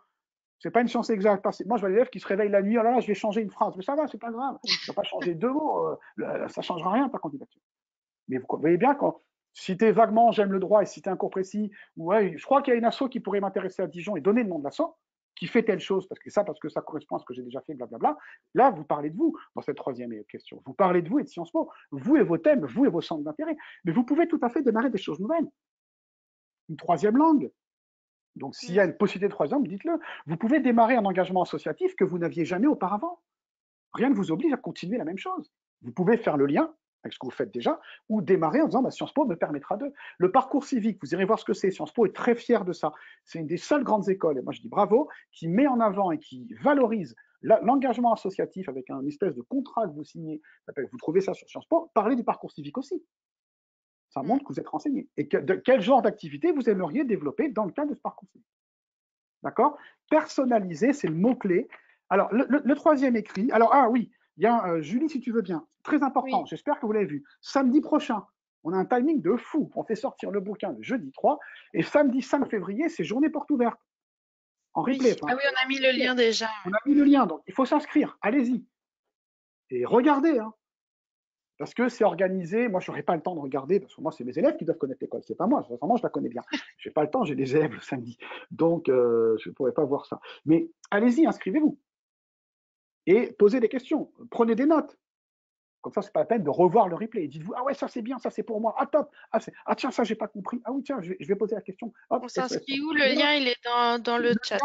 C'est pas une science exacte. Moi, je vois des élèves qui se réveillent la nuit, oh là là, je vais changer une phrase. Mais ça va, c'est pas grave. Tu ne vas pas changer deux mots. Ça ne changera rien, ta candidature. Mais vous voyez bien, quand citer vaguement j'aime le droit et citer un cours précis, ouais, je crois qu'il y a une asso qui pourrait m'intéresser à Dijon et donner le nom de l'asso, qui fait telle chose, parce que ça correspond à ce que j'ai déjà fait, blablabla. Là, vous parlez de vous dans cette troisième question. Vous parlez de vous et de Sciences Po, vous et vos thèmes, vous et vos centres d'intérêt. Mais vous pouvez tout à fait démarrer des choses nouvelles. Une troisième langue. Donc, s'il y a une possibilité de troisième, dites-le. Vous pouvez démarrer un engagement associatif que vous n'aviez jamais auparavant. Rien ne vous oblige à continuer la même chose. Vous pouvez faire le lien avec ce que vous faites déjà, ou démarrer en disant Sciences Po me permettra de. Le parcours civique, vous irez voir ce que c'est. Sciences Po est très fier de ça. C'est une des seules grandes écoles, et moi je dis bravo, qui met en avant et qui valorise l'engagement associatif avec un espèce de contrat que vous signez. Vous trouvez ça sur Sciences Po. Parlez du parcours civique aussi. Ça montre que vous êtes renseigné. Et quel genre d'activité vous aimeriez développer dans le cadre de ce parcours civique. D'accord? Personnaliser, c'est le mot-clé. Alors, le troisième écrit. Alors, ah oui, il y a Julie, si tu veux bien. Très important, Oui, j'espère que vous l'avez vu. Samedi prochain, on a un timing de fou. On fait sortir le bouquin le jeudi 3 et samedi 5 février, c'est journée porte ouverte. en replay. Oui. Enfin, Ah oui, on a mis le lien déjà. on a mis le lien, donc il faut s'inscrire. Allez-y. Et regardez, hein, parce que c'est organisé. Moi, je n'aurai pas le temps de regarder, parce que moi, c'est mes élèves qui doivent connaître l'école. C'est pas moi. Sincèrement, je la connais bien. Je n'ai pas le temps, j'ai des élèves le samedi. Donc, je ne pourrais pas voir ça. Mais allez-y, inscrivez-vous. Et posez des questions. Prenez des notes. Comme ça, c'est pas la peine de revoir le replay. Dites-vous, ah ouais, ça c'est bien, ça c'est pour moi. Ah top. Ah tiens, ça j'ai pas compris. Ah oui, tiens, je vais poser la question. Hop, On SOS. s'inscrit où? Le lien, il est dans le chat.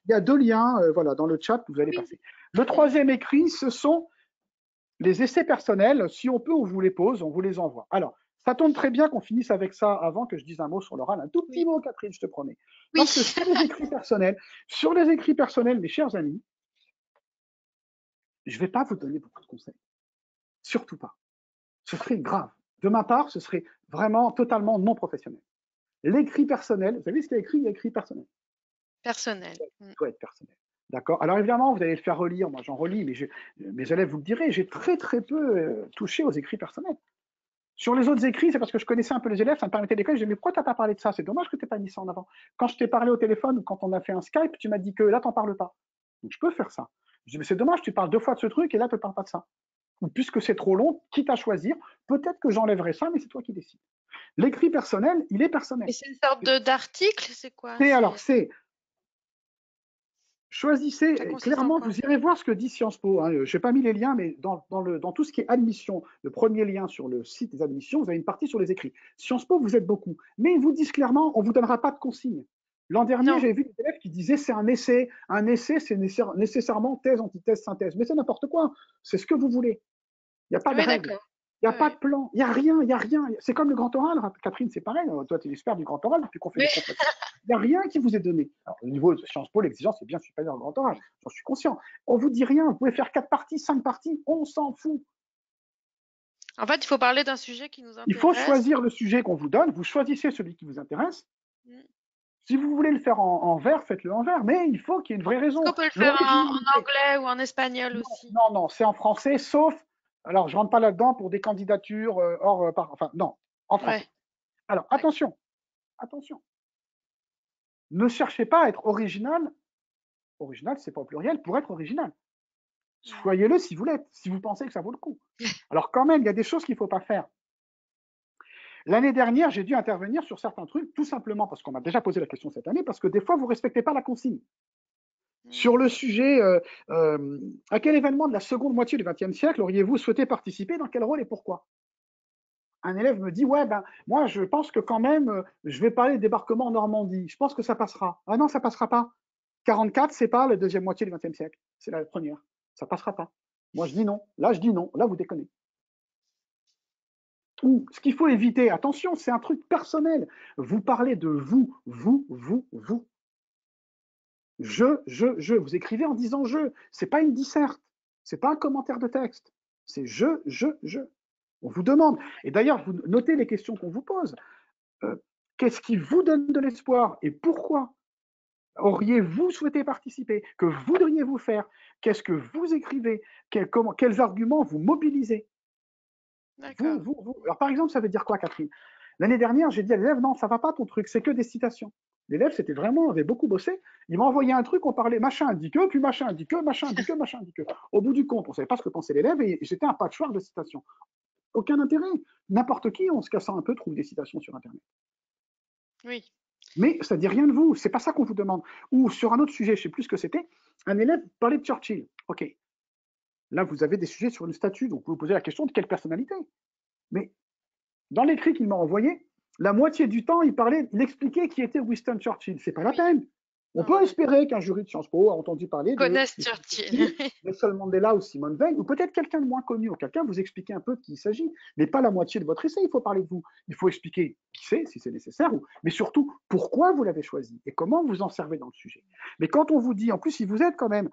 Il y a 2 liens, voilà, dans le chat que vous allez Oui. passer. Le troisième écrit, ce sont les essais personnels. Si on peut, on vous les pose, on vous les envoie. Alors, ça tombe très bien qu'on finisse avec ça avant que je dise un mot sur l'oral. Un tout petit Oui. mot, Catherine, je te promets. Oui. Parce que sur les écrits personnels, mes chers amis, je ne vais pas vous donner beaucoup de conseils. Surtout pas. Ce serait grave. De ma part, ce serait vraiment totalement non professionnel. L'écrit personnel, vous savez ce qu'il y a écrit? Il y a écrit personnel. Personnel. Il doit être personnel. D'accord. Alors évidemment, vous allez le faire relire. Moi, j'en relis, mais mes élèves vous le diraient, j'ai très très peu touché aux écrits personnels. Sur les autres écrits, c'est parce que je connaissais un peu les élèves, ça me permettait d'écrire. Je disais, mais pourquoi tu n'as pas parlé de ça? C'est dommage que tu n'aies pas mis ça en avant. Quand je t'ai parlé au téléphone ou quand on a fait un Skype, tu m'as dit que là, tu n'en parles pas. Donc je peux faire ça. Je dis, mais c'est dommage, tu parles 2 fois de ce truc et là, tu ne parles pas de ça. Ou puisque c'est trop long, quitte à choisir, peut-être que j'enlèverai ça, mais c'est toi qui décides. L'écrit personnel, il est personnel. Et c'est une sorte d'article, c'est quoi? C'est choisissez, Ça consiste en clairement, quoi? vous irez voir ce que dit Sciences Po. Hein. Je n'ai pas mis les liens, mais dans tout ce qui est admission, le premier lien sur le site des admissions, vous avez une partie sur les écrits. Sciences Po, vous êtes beaucoup. Mais ils vous disent clairement, on ne vous donnera pas de consignes. L'an dernier, Non. j'avais vu des élèves qui disaient c'est un essai. Un essai, c'est nécessairement thèse, antithèse, synthèse. Mais c'est n'importe quoi. C'est ce que vous voulez. Il n'y a pas de Oui, règle. d'accord. Il n'y a pas Ouais. de plan. Il n'y a rien. Il n'y a rien. C'est comme le grand oral. Catherine, c'est pareil. Toi, tu es l'expert du grand oral depuis qu'on fait Oui. des complètes. Il n'y a rien qui vous est donné. Alors, au niveau de Sciences Po, l'exigence est bien supérieure au grand oral. J'en suis conscient. On vous dit rien. Vous pouvez faire 4 parties, 5 parties. On s'en fout. En fait, il faut parler d'un sujet qui nous Il faut intéresse. choisir le sujet qu'on vous donne. Vous choisissez celui qui vous intéresse. Mm. Si vous voulez le faire en vert, faites-le en vert. Mais il faut qu'il y ait une vraie Est-ce qu'on raison. peut le faire en L'originalité. anglais ou en espagnol Non, aussi? non, non. C'est en français, sauf. Alors, je ne rentre pas là-dedans pour des candidatures enfin, non, en français. Ouais, Alors, d'accord. attention. Attention. Ne cherchez pas à être original. Original, c'est pas au pluriel, pour être original. Mm. Soyez-le si vous l'êtes, si vous pensez que ça vaut le coup. Alors quand même, il y a des choses qu'il ne faut pas faire. L'année dernière, j'ai dû intervenir sur certains trucs, tout simplement parce qu'on m'a déjà posé la question cette année, parce que des fois, vous ne respectez pas la consigne. Sur le Mm. sujet, à quel événement de la seconde moitié du XXe siècle auriez-vous souhaité participer, dans quel rôle et pourquoi? Un élève me dit, ouais, ben, moi, je pense que quand même, je vais parler de débarquement en Normandie. Je pense que ça passera. Ah non, ça passera pas. 44, c'est pas la deuxième moitié du XXe siècle. C'est la première. Ça passera pas. Moi, je dis non. Là, je dis non. Là, vous déconnez. Ou, ce qu'il faut éviter, attention, c'est un truc personnel. Vous parlez de vous, vous, vous, vous. Je. Vous écrivez en disant je. C'est pas une disserte. C'est pas un commentaire de texte. C'est je. On vous demande. Et d'ailleurs, vous notez les questions qu'on vous pose. Qu'est-ce qui vous donne de l'espoir et pourquoi auriez-vous souhaité participer? Que voudriez-vous faire? Qu'est-ce que vous écrivez? Quels arguments vous mobilisez? D'accord. Alors, par exemple, ça veut dire quoi, Catherine? L'année dernière, j'ai dit à l'élève, non, ça va pas ton truc, c'est que des citations. L'élève, c'était vraiment, avait beaucoup bossé. Il m'a envoyé un truc, on parlait machin dit que, puis machin dit que, machin dit que, machin dit que. Au bout du compte, on ne savait pas ce que pensait l'élève et j'étais un patchwork de citations. Aucun intérêt. N'importe qui, en se cassant un peu, trouve des citations sur Internet. Oui. Mais ça ne dit rien de vous, c'est pas ça qu'on vous demande. Ou sur un autre sujet, je ne sais plus ce que c'était, un élève parlait de Churchill. Ok, là vous avez des sujets sur une statue, donc vous vous posez la question de quelle personnalité. Mais dans l'écrit qu'il m'a envoyé, la moitié du temps, il expliquait qui était Winston Churchill. C'est pas la Oui. peine. On Non, peut non. espérer qu'un jury de Sciences Po a entendu parler de Connaissent Winston Churchill. Churchill, Nelson Mandela ou Simone Veil, ou peut-être quelqu'un de moins connu, ou quelqu'un vous expliquer un peu de qui il s'agit, mais pas la moitié de votre essai, il faut parler de vous. Il faut expliquer qui c'est, si c'est nécessaire, mais surtout pourquoi vous l'avez choisi et comment vous en servez dans le sujet. Mais quand on vous dit, en plus, si vous êtes quand même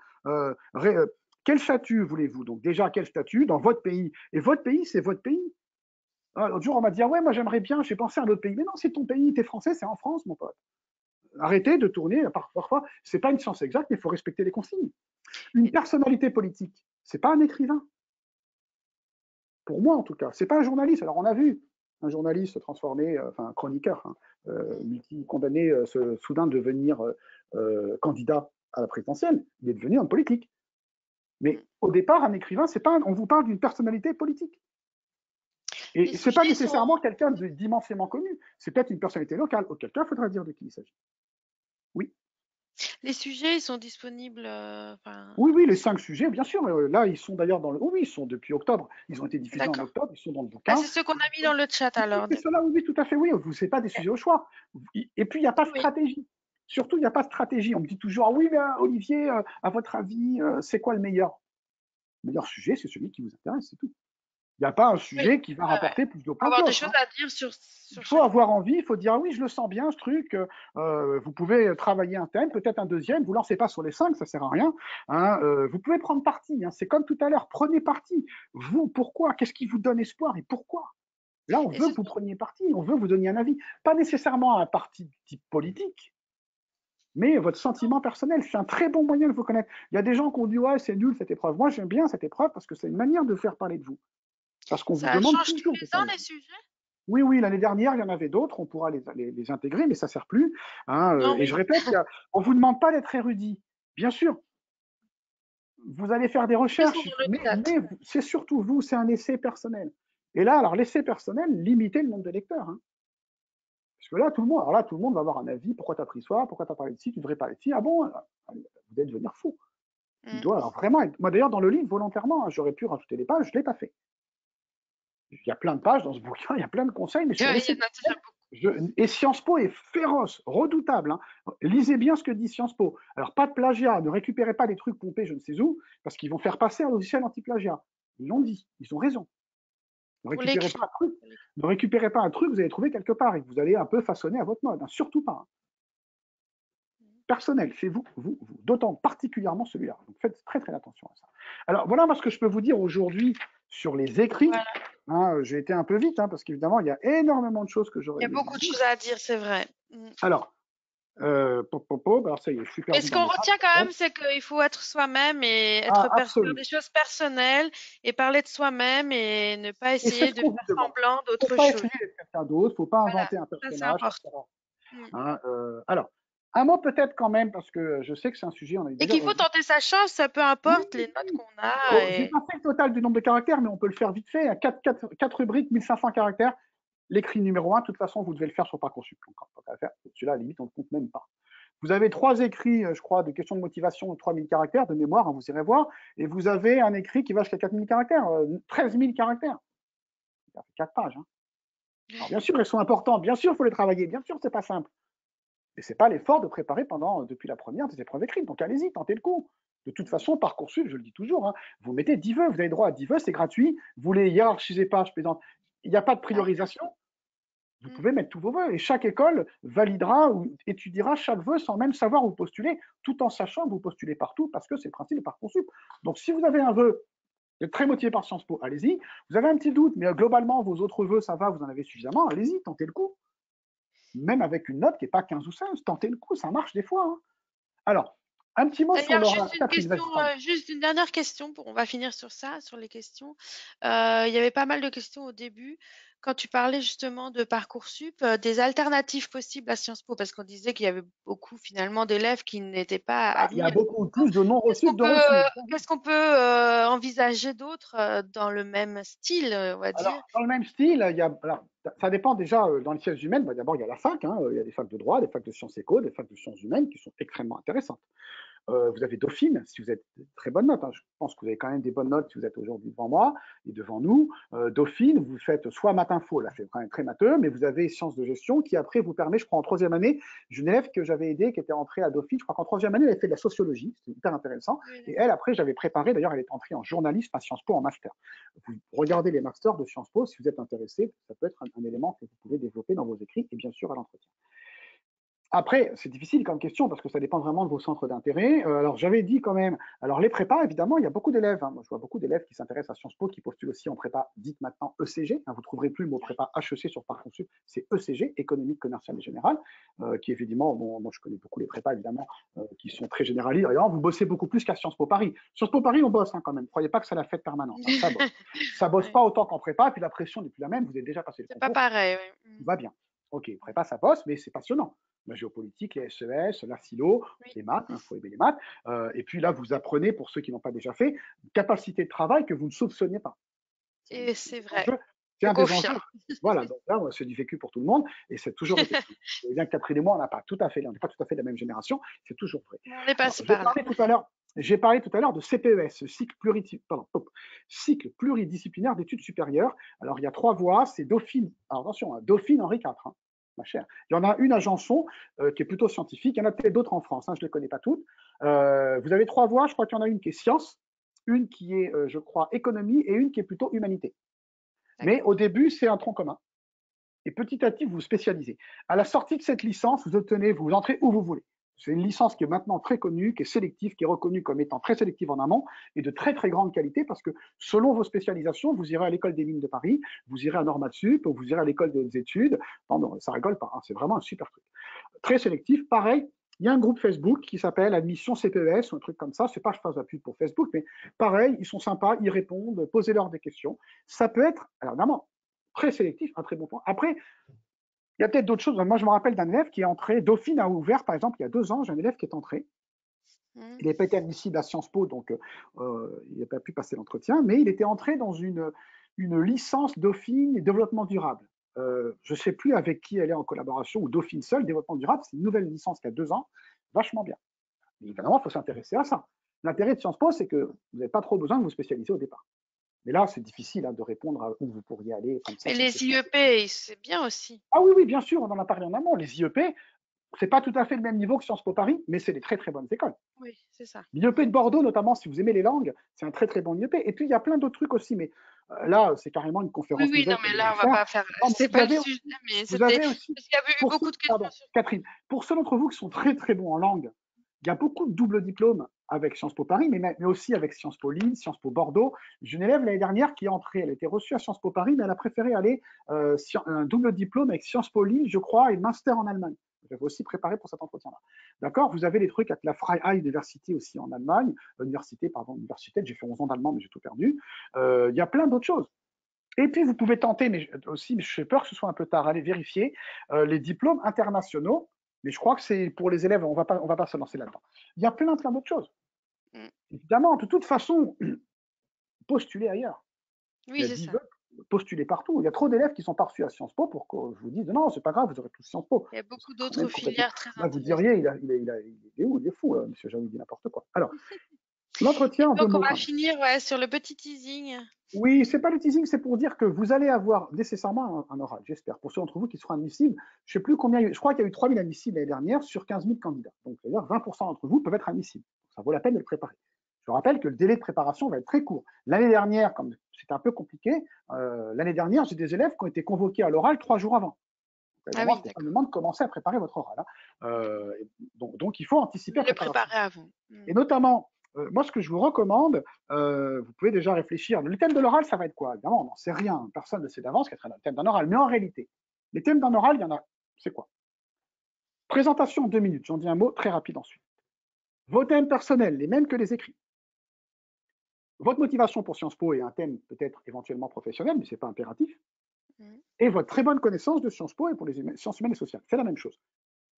quel statut voulez-vous? Donc déjà, quel statut dans votre pays? Et votre pays, c'est votre pays. L'autre jour, on m'a dit, ah ouais, moi j'aimerais bien, j'ai pensé à un autre pays. Mais non, c'est ton pays, t'es français, c'est en France, mon pote. Arrêtez de tourner, parfois, c'est pas une science exacte, mais il faut respecter les consignes. Une personnalité politique, c'est pas un écrivain. Pour moi, en tout cas, c'est pas un journaliste. Alors, on a vu, un journaliste se transformer, enfin un chroniqueur, hein, Mm. multi-condamné, soudain devenir candidat à la présidentielle, il est devenu homme politique. Mm. Mais au départ, un écrivain, c'est pas on vous parle d'une personnalité politique. Les Et c'est pas sujets sont, nécessairement quelqu'un d'immensément connu, c'est peut-être une personnalité locale, auquel cas il faudra dire de qui il s'agit. Oui. les sujets ils sont disponibles. Enfin, Oui, oui, les 5 sujets, bien sûr. Là, ils sont d'ailleurs dans le. Oui, oui, ils sont depuis octobre. Ils ont été diffusés en d'accord. octobre, ils sont dans le Ah, bouquin. c'est ce qu'on a mis dans le chat Oui, oui, alors. c'est cela, oui, oui, tout à fait, oui. Vous, c'est pas des sujets au choix. Et puis, il n'y a pas de Oui, oui. stratégie. Surtout, il n'y a pas de stratégie. On me dit toujours, ah oui, mais Olivier, à votre avis, c'est quoi le meilleur? Le meilleur sujet, c'est celui qui vous intéresse, c'est tout. Il n'y a pas un Oui, sujet qui va ouais, ouais. rapporter plus de Faut points que avoir des l'autre, choses hein. à dire Il sur faut chacun. avoir envie, il faut dire, ah oui, je le sens bien, ce truc. Vous pouvez travailler un thème, peut-être un deuxième. Vous ne lancez pas sur les 5, ça ne sert à rien, hein. Vous pouvez prendre parti, hein. C'est comme tout à l'heure, prenez parti. Vous, pourquoi? Qu'est-ce qui vous donne espoir et pourquoi? Là, on Et veut ce que vous sont preniez parti, on veut vous donner un avis. Pas nécessairement un parti de type politique, mais votre sentiment personnel. C'est un très bon moyen de vous connaître. Il y a des gens qui ont dit, ouais, c'est nul cette épreuve. Moi, j'aime bien cette épreuve parce que c'est une manière de faire parler de vous. Parce qu'on vous ça demande change tous toujours de les ans parler de les vous. sujets? Oui, oui, l'année dernière, il y en avait d'autres, on pourra les intégrer, mais ça ne sert plus, hein, Non, et je oui. répète, on ne vous demande pas d'être érudit. Bien sûr, vous allez faire des Ils sont recherches, dans le chat. mais c'est surtout vous, c'est un essai personnel. Et là, alors l'essai personnel, limitez le nombre de lecteurs, hein. Parce que là, tout le monde va avoir un avis. Pourquoi tu as pris ça? Pourquoi tu as parlé de ci? Tu devrais parler de ci. Ah bon? Vous allez devenir fou. Il Mm. doit alors vraiment être. Moi, d'ailleurs, dans le livre, volontairement, hein, j'aurais pu rajouter des pages, je ne l'ai pas fait. Il y a plein de pages dans ce bouquin, il y a plein de conseils, mais Il sur y l'essai en a déjà personnel, beaucoup. et Sciences Po est féroce, redoutable, hein. Lisez bien ce que dit Sciences Po. Alors, pas de plagiat, ne récupérez pas des trucs pompés je ne sais où, parce qu'ils vont faire passer un logiciel anti-plagiat. Ils l'ont dit, ils ont raison. Ne Pour récupérez pas l'écrit. un truc, ne récupérez pas un truc que vous avez trouvé quelque part et que vous allez un peu façonner à votre mode, hein. Surtout pas, hein. Personnel, c'est vous, d'autant particulièrement celui-là. Donc faites très très attention à ça. Alors voilà moi ce que je peux vous dire aujourd'hui sur les écrits, Voilà. hein. J'ai été un peu vite, hein, parce qu'évidemment il y a énormément de choses que Il j'aurais y a aimé vous beaucoup de dire. choses à dire, c'est vrai. Mm. Alors, alors ça y est, je suis Mais perdu ce dans qu'on mes pages. retient quand même, c'est qu'il faut être soi-même et Ah, faire absolument. des choses personnelles et parler de soi-même et ne pas Et c'est essayer ce de qu'on vous faire demande. semblant Il ne d'autre faut pas chose. essayer d'être quelqu'un d'autre, il ne faut pas Voilà, inventer un ça c'est personnage, important. etc. Mm. Hein, alors, un mot peut-être quand même, parce que je sais que c'est un sujet, on a eu Et déjà. qu'il faut tenter sa chance, peu Oui, importe les notes oui. qu'on a. Oh, j'ai pas fait le total du nombre de caractères, mais on peut le faire vite fait. 4 rubriques, 1500 caractères. L'écrit numéro 1, de toute façon, vous devez le faire sur Parcoursup. Celui-là, à la limite, on ne compte même pas. Vous avez 3 écrits, je crois, de questions de motivation de 3000 caractères, de mémoire, hein, vous irez voir. Et vous avez un écrit qui va jusqu'à 4000 caractères, 13 000 caractères. Ça fait 4 pages, hein. Alors, bien sûr, elles sont importantes. Bien sûr, il faut les travailler. Bien sûr, c'est pas simple. Et c'est pas l'effort de préparer depuis la première des épreuves écrites. Donc allez-y, tentez le coup. De toute façon, Parcoursup, je le dis toujours, hein, vous mettez 10 vœux, vous avez droit à 10 vœux, c'est gratuit. Vous les hiérarchisez pas, je plaisante. Il n'y a pas de priorisation. Vous Mm. pouvez mettre tous vos vœux et chaque école validera ou étudiera chaque vœu sans même savoir où postuler, tout en sachant que vous postulez partout parce que c'est le principe de Parcoursup. Donc si vous avez un vœu, vous êtes très motivé par Sciences Po, allez-y. Vous avez un petit doute, mais globalement, vos autres vœux, ça va, vous en avez suffisamment, allez-y, tentez le coup. Même avec une note qui n'est pas 15 ou 16, tentez le coup, ça marche des fois, hein. Alors, un petit mot sur D'ailleurs, Laura. Catherine, vas-y, pardon. juste une dernière question, on va finir sur ça, sur les questions. Il y avait pas mal de questions au début, quand tu parlais justement de Parcoursup, des alternatives possibles à Sciences Po, parce qu'on disait qu'il y avait beaucoup finalement d'élèves qui n'étaient pas Bah, il y a admis à beaucoup Sciences Po. plus de non Qu'est-ce reçus qu'on que de peut, reçus. envisager d'autre dans le même style, on va dire? Alors, dans le même style, alors, ça dépend déjà dans les sciences humaines. Bah, d'abord, il y a la fac, hein, il y a des facs de droit, des facs de sciences éco, des facs de sciences humaines qui sont extrêmement intéressantes. Vous avez Dauphine, si vous êtes de très bonnes notes, hein. Je pense que vous avez quand même des bonnes notes si vous êtes aujourd'hui devant moi et devant nous. Dauphine, vous faites soit maths info, là c'est quand même très matheux, mais vous avez sciences de gestion qui après vous permet, je crois en troisième année, j'ai une élève que j'avais aidée qui était entrée à Dauphine, je crois qu'en troisième année elle a fait de la sociologie, c'était hyper intéressant. Oui, Et d'accord. elle après j'avais préparé, d'ailleurs elle est entrée en journalisme à Sciences Po en master. Vous regardez les masters de Sciences Po si vous êtes intéressé, ça peut être un élément que vous pouvez développer dans vos écrits et bien sûr à l'entretien. Après, c'est difficile comme question parce que ça dépend vraiment de vos centres d'intérêt. Alors, j'avais dit quand même, alors les prépas, évidemment, il y a beaucoup d'élèves, hein. Moi, je vois beaucoup d'élèves qui s'intéressent à Sciences Po, qui postulent aussi en prépa dite maintenant ECG, hein. Vous ne trouverez plus le mot Oui, prépa HEC sur Parcoursup, c'est ECG, économique, commercial et général, qui évidemment, bon, moi je connais beaucoup les prépas, évidemment, qui sont très généralistes. D'ailleurs, vous bossez beaucoup plus qu'à Sciences Po Paris. Sciences Po Paris, on bosse, hein, quand même. Ne croyez pas que c'est la fête permanente, hein. Ça bosse. Ça bosse ouais. pas autant qu'en prépa, et puis la pression n'est plus la même. Vous avez déjà passé le C'est pas concours, pareil, oui. tout va bien. Ok, prépa, ça bosse, mais c'est passionnant. La géopolitique, les SES, la philo, Oui. les maths, il faut aimer les maths. Et puis là, vous apprenez, pour ceux qui n'ont pas déjà fait, une capacité de travail que vous ne soupçonnez pas. C'est un, Et c'est un c'est des vrai, enjeux. C'est je un des confirme. enjeux. Voilà, donc là, c'est du vécu pour tout le monde, et c'est toujours été. Vous savez bien que Catherine et moi, on n'a pas tout à fait, on n'est pas tout à fait de la même génération, c'est toujours vrai. On est Alors, passé par là. j'ai parlé tout à l'heure de CPES, cycle pluridisciplinaire d'études supérieures. Alors, il y a 3 voies, c'est Dauphine, alors attention, hein, Dauphine Henri IV, hein, ma chère. Il y en a une à Janson, qui est plutôt scientifique, il y en a peut-être d'autres en France, hein, je ne les connais pas toutes. Vous avez 3 voies, je crois qu'il y en a une qui est science, une qui est, je crois, économie, et une qui est plutôt humanité. Mais D'accord. au début, c'est un tronc commun. Et petit à petit, vous vous spécialisez. À la sortie de cette licence, vous entrez où vous voulez. C'est une licence qui est maintenant très connue, qui est sélective, qui est reconnue comme étant très sélective en amont et de très très grande qualité parce que selon vos spécialisations, vous irez à l'école des mines de Paris, vous irez à Normal Sup, vous irez à l'école des hautes études. Non, non, ça rigole pas, hein, c'est vraiment un super truc. Très sélectif. Pareil, il y a un groupe Facebook qui s'appelle Admission CPES ou un truc comme ça. C'est pas que je fasse la pub pour Facebook, mais pareil, ils sont sympas, ils répondent, posez-leur des questions. Ça peut être, alors vraiment, très sélectif, un très bon point. Après, il y a peut-être d'autres choses. Moi, je me rappelle d'un élève qui est entré, Dauphine a ouvert, par exemple, il y a 2 ans, j'ai un élève qui est entré. Mmh. Il n'avait pas été admissible à Sciences Po, donc il n'a pas pu passer l'entretien, mais il était entré dans une licence Dauphine et développement durable. Je ne sais plus avec qui elle est en collaboration, ou Dauphine seul, développement durable, c'est une nouvelle licence qui a 2 ans, vachement bien. Mais évidemment, il faut s'intéresser à ça. L'intérêt de Sciences Po, c'est que vous n'avez pas trop besoin de vous spécialiser au départ. Mais là, c'est difficile, hein, de répondre à où vous pourriez aller comme ça. Mais C'est une les question. IEP, c'est bien aussi. Ah oui, oui, bien sûr, on en a parlé en amont. Les IEP, c'est pas tout à fait le même niveau que Sciences Po Paris, mais c'est des très très bonnes écoles. Oui, c'est ça. L'IEP de Bordeaux, notamment, si vous aimez les langues, c'est un très très bon IEP. Et puis, il y a plein d'autres trucs aussi, mais là, c'est carrément une Oui, conférence oui, non, nouvelle que mais je là, vais on va faire. pas faire. Non, mais C'est pas le sujet, mais vous c'était avez aussi, parce qu'il y avait eu pour beaucoup ceux, de questions pardon, sur. Catherine, pour ceux d'entre vous qui sont très très bons en langue, il y a beaucoup de doubles diplômes avec Sciences Po Paris, mais aussi avec Sciences Po Lille, Sciences Po Bordeaux. J'ai une élève l'année dernière qui est entrée, elle a été reçue à Sciences Po Paris, mais elle a préféré aller un double diplôme avec Sciences Po Lille, je crois, et Master en Allemagne. J'avais aussi préparé pour cet entretien-là. D'accord. Vous avez les trucs avec la Freie University aussi en Allemagne, université, j'ai fait 11 ans d'allemand, mais j'ai tout perdu. Il y a plein d'autres choses. Et puis, vous pouvez tenter, mais aussi, mais j'ai peur que ce soit un peu tard, allez vérifier les diplômes internationaux. Mais je crois que c'est pour les élèves, on va pas se lancer là-dedans. Il y a plein, plein d'autres choses. Mm. Évidemment, de toute façon, postulez ailleurs. Il Oui, y a c'est 10 ça. vœux, postulez partout. Il y a trop d'élèves qui sont pas reçus à Sciences Po pour que je vous dise non, c'est pas grave, vous aurez tous Sciences Po. Il y a Ce beaucoup serait quand d'autres même complètement. filières très Là, vous intéressantes. diriez, il est où? Il est fou, monsieur Jean, il dit n'importe quoi. Alors, Et l'entretien en 2 donc, on mots va quand même. finir, ouais, sur le petit teasing. Oui, c'est pas le teasing, c'est pour dire que vous allez avoir nécessairement un oral, j'espère, pour ceux d'entre vous qui seront admissibles. Je sais plus combien, je crois qu'il y a eu 3000 admissibles l'année dernière sur 15 000 candidats. Donc, c'est-à-dire 20% d'entre vous peuvent être admissibles. Ça vaut la peine de le préparer. Je rappelle que le délai de préparation va être très court. L'année dernière, comme c'était un peu compliqué, l'année dernière, j'ai des élèves qui ont été convoqués à l'oral 3 jours avant. Donc, Ah évidemment, oui, c'était pas le d'accord. moment de commencer à préparer votre oral, hein. Donc, il faut anticiper Mais la le préparation. préparer avant. Mm. Et notamment, moi, ce que je vous recommande, vous pouvez déjà réfléchir. Le thème de l'oral, ça va être quoi? Évidemment, on n'en sait rien. Personne ne sait d'avance quel sera le thème d'un oral. Mais en réalité, les thèmes d'un oral, il y en a. C'est quoi? Présentation en 2 minutes. J'en dis un mot très rapide ensuite. Vos thèmes personnels, les mêmes que les écrits. Votre motivation pour Sciences Po est un thème peut-être éventuellement professionnel, mais ce n'est pas impératif. Mm. Et votre très bonne connaissance de Sciences Po et pour les sciences humaines et sociales. C'est la même chose.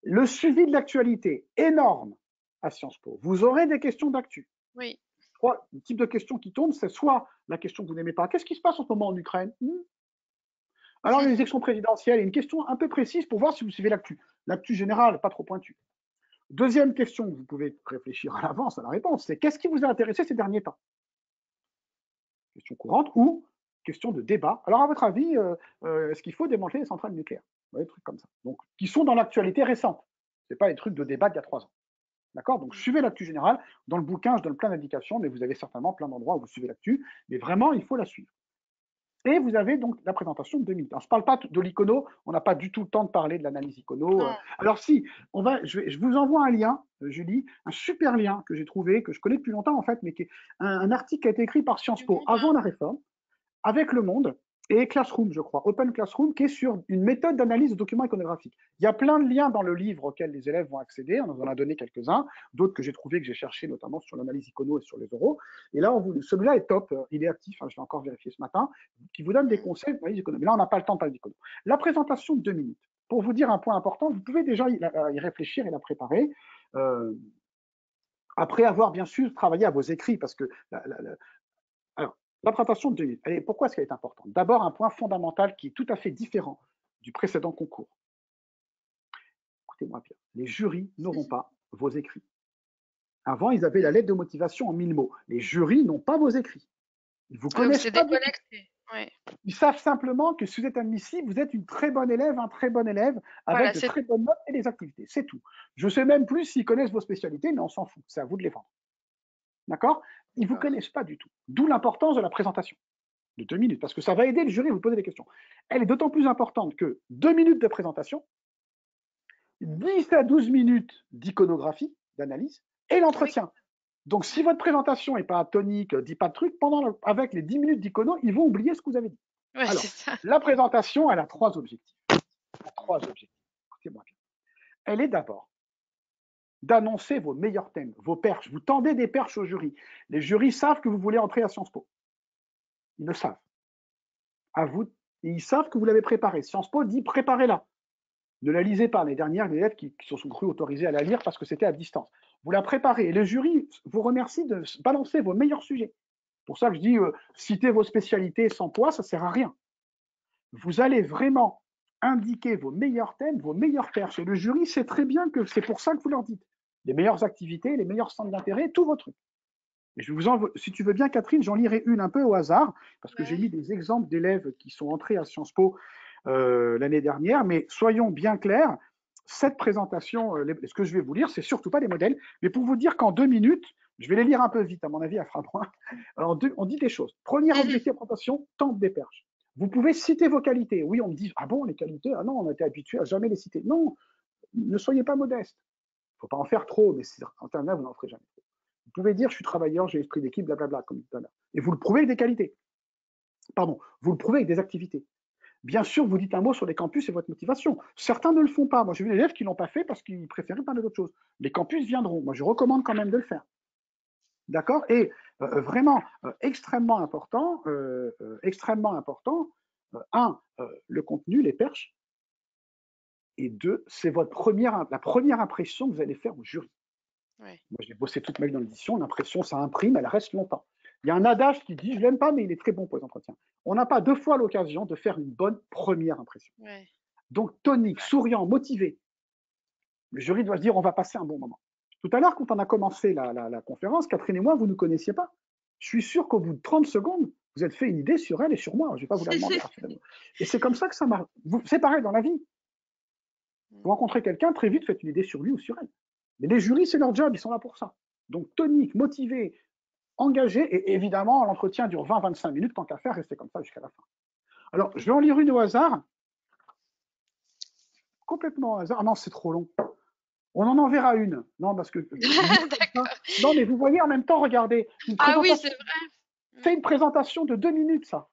Le suivi de l'actualité, énorme à Sciences Po. Vous aurez des questions d'actu. Oui. 3 types de questions qui tombent, c'est soit la question que vous n'aimez pas, qu'est-ce qui se passe en ce moment en Ukraine? Alors, les élections présidentielles, et une question un peu précise pour voir si vous suivez l'actu. L'actu générale, pas trop pointue. Deuxième question, vous pouvez réfléchir à l'avance à la réponse, c'est qu'est-ce qui vous a intéressé ces derniers temps? Question courante ou question de débat. Alors, à votre avis, est-ce qu'il faut démanteler les centrales nucléaires? Vous voyez, des trucs comme ça. Donc, qui sont dans l'actualité récente. Ce n'est pas les trucs de débat d'il y a 3 ans. D'accord. Donc, Mm. suivez l'actu générale. Dans le bouquin, je donne plein d'indications, mais vous avez certainement plein d'endroits où vous suivez l'actu. Mais vraiment, il faut la suivre. Et vous avez donc la présentation de 2 minutes. Alors, je ne parle pas de l'icono, on n'a pas du tout le temps de parler de l'analyse icono. Non, Alors si, je vous envoie un lien, Julie, un super lien que j'ai trouvé, que je connais depuis longtemps en fait, mais qui est un article qui a été écrit par Sciences du Po monde, avant la réforme, avec Le Monde et Classroom, je crois, Open Classroom, qui est sur une méthode d'analyse de documents iconographiques. Il y a plein de liens dans le livre auxquels les élèves vont accéder. On en a donné quelques-uns, d'autres que j'ai trouvés, que j'ai cherché, notamment sur l'analyse icono et sur les oraux. Et là, celui-là est top, il est actif, hein, je l'ai encore vérifié ce matin, qui vous donne des conseils d'analyse icono. Mais là, on n'a pas le temps de parler d'icono. La présentation de 2 minutes. Pour vous dire un point important, vous pouvez déjà y réfléchir et la préparer. Euh, Après avoir bien sûr travaillé à vos écrits, parce que alors, la présentation de 2 minutes, pourquoi est-ce qu'elle est importante? D'abord, un point fondamental qui est tout à fait différent du précédent concours. Écoutez-moi bien, les jurys n'auront pas vos écrits. Avant, ils avaient la lettre de motivation en 1000 mots. Les jurys n'ont pas vos écrits. Ils ne vous donc connaissent c'est pas du tout. déconnecté. Ouais. Ils savent simplement que si vous êtes admissible, vous êtes une très bonne élève, un très bon élève, avec Voilà, de c'est très bonnes notes et des activités. C'est tout. Je ne sais même plus s'ils connaissent vos spécialités, mais on s'en fout. C'est à vous de les vendre. D'accord? Ils ne vous d'accord. connaissent pas du tout. D'où l'importance de la présentation de 2 minutes, parce que ça va aider le jury à vous poser des questions. Elle est d'autant plus importante que 2 minutes de présentation, 10 à 12 minutes d'iconographie, d'analyse, et Oui, l'entretien. Donc, si votre présentation n'est pas tonique, dit pas de trucs, avec les 10 minutes d'icono, ils vont oublier ce que vous avez dit. ouais, c'est Alors, ça. la présentation, elle a 3 objectifs. Elle a 3 objectifs. Écoutez-moi bien. Elle est d'abord d'annoncer vos meilleurs thèmes, vos perches. Vous tendez des perches au jury. Les jurys savent que vous voulez entrer à Sciences Po. Ils le savent. À vous, et ils savent que vous l'avez préparée. Sciences Po dit préparez-la. Ne la lisez pas. Les dernières, les élèves qui se sont cru autorisés à la lire parce que c'était à distance. Vous la préparez. Et le jury vous remercie de balancer vos meilleurs sujets. Pour ça que je dis, citer vos spécialités sans poids, ça ne sert à rien. Vous allez vraiment indiquer vos meilleurs thèmes, vos meilleures perches. Et le jury sait très bien que c'est pour ça que vous leur dites. Les meilleures activités, les meilleurs centres d'intérêt, tous vos trucs. Et si tu veux bien, Catherine, j'en lirai une un peu au hasard, parce que j'ai Ouais. mis des exemples d'élèves qui sont entrés à Sciences Po l'année dernière, mais soyons bien clairs, cette présentation, ce que je vais vous lire, c'est surtout pas des modèles, mais pour vous dire qu'en 2 minutes, je vais les lire un peu vite, à mon avis, elle fera moins. Alors, on dit des choses. Premier objectif de présentation, tente des perches. Vous pouvez citer vos qualités. Oui, on me dit, ah bon, les qualités, ah non, on a été habitué à jamais les citer. Non, ne soyez pas modeste. Il ne faut pas en faire trop, mais en termes vous n'en ferez jamais. Vous pouvez dire, je suis travailleur, j'ai l'esprit d'équipe, blablabla, comme tout à l'heure. Et vous le prouvez avec des qualités. Pardon, vous le prouvez avec des activités. Bien sûr, vous dites un mot sur les campus et votre motivation. Certains ne le font pas. Moi, j'ai vu des élèves qui ne l'ont pas fait parce qu'ils préféraient parler d'autre chose. Les campus viendront. Moi, je recommande quand même de le faire. D'accord? Et vraiment, extrêmement important, un, le contenu, les perches, et deux, c'est la première impression que vous allez faire au jury. Ouais. Moi, j'ai bossé toute ma vie dans l'édition, l'impression, ça imprime, elle reste longtemps. Il y a un adage qui dit, je l'aime pas, mais il est très bon pour les entretiens. On n'a pas 2 fois l'occasion de faire une bonne première impression. Ouais. Donc, tonique, souriant, motivé, le jury doit se dire, on va passer un bon moment. Tout à l'heure, quand on a commencé la conférence, Catherine et moi, vous ne nous connaissiez pas. Je suis sûr qu'au bout de 30 secondes, vous êtes fait une idée sur elle et sur moi. Je ne vais pas vous la demander. Et c'est comme ça que ça marche. C'est pareil dans la vie. Vous rencontrez quelqu'un, très vite, faites une idée sur lui ou sur elle. Mais les jurys, c'est leur job, ils sont là pour ça. Donc, tonique, motivé, engagé, et évidemment, l'entretien dure 20-25 minutes, tant qu'à faire, restez comme ça jusqu'à la fin. Alors, je vais en lire une au hasard, complètement au hasard. Ah non, c'est trop long. On en enverra une. Non, parce que non, mais vous voyez en même temps, regardez, une Ah oui, présentation. c'est vrai. C'est une présentation de 2 minutes, ça.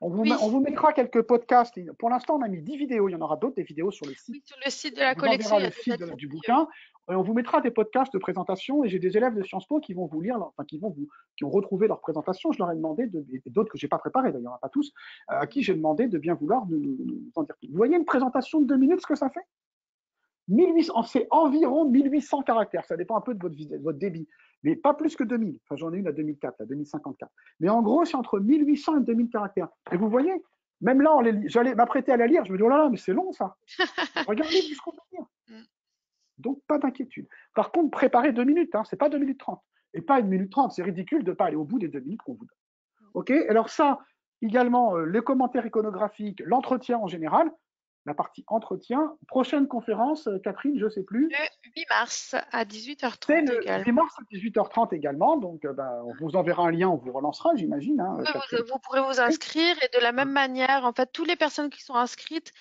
Oui, On vous mettra quelques podcasts. Pour l'instant, on a mis 10 vidéos. Il y en aura d'autres, des vidéos sur le site. oui, sur le site de On la vous collection, enverra il y le a déjà site des du vidéos. bouquin. Et on vous mettra des podcasts de présentation. Et j'ai des élèves de Sciences Po qui vont vous lire, enfin, qui ont retrouvé leur présentation. Je leur ai demandé, et d'autres que je n'ai pas préparées, d'ailleurs, pas tous, à qui j'ai demandé de bien vouloir nous en dire plus. Vous voyez une présentation de 2 minutes, ce que ça fait? 1800, c'est environ 1800 caractères. Ça dépend un peu de votre débit, mais pas plus que 2000. Enfin, j'en ai une à 2004, à 2054. Mais en gros, c'est entre 1800 et 2000 caractères. Et vous voyez, même là, j'allais m'apprêter à la lire. Je me dis, oh là là, mais c'est long ça. Regardez ce qu'on va lire. Donc, pas d'inquiétude. Par contre, préparez 2 minutes. Hein, c'est pas 2 minutes 30. Et pas 1 minute 30. C'est ridicule de ne pas aller au bout des 2 minutes qu'on vous donne. OK? Alors, ça, également, les commentaires iconographiques, l'entretien en général. la partie entretien. Prochaine conférence, Catherine, je ne sais plus. Le 8 mars à C'est 18h30 le également. 8 mars à 18h30 également. Donc, on vous enverra un lien, on vous relancera, j'imagine, hein, Oui, Catherine. vous pourrez vous inscrire et de la même manière, en fait, toutes les personnes qui sont inscrites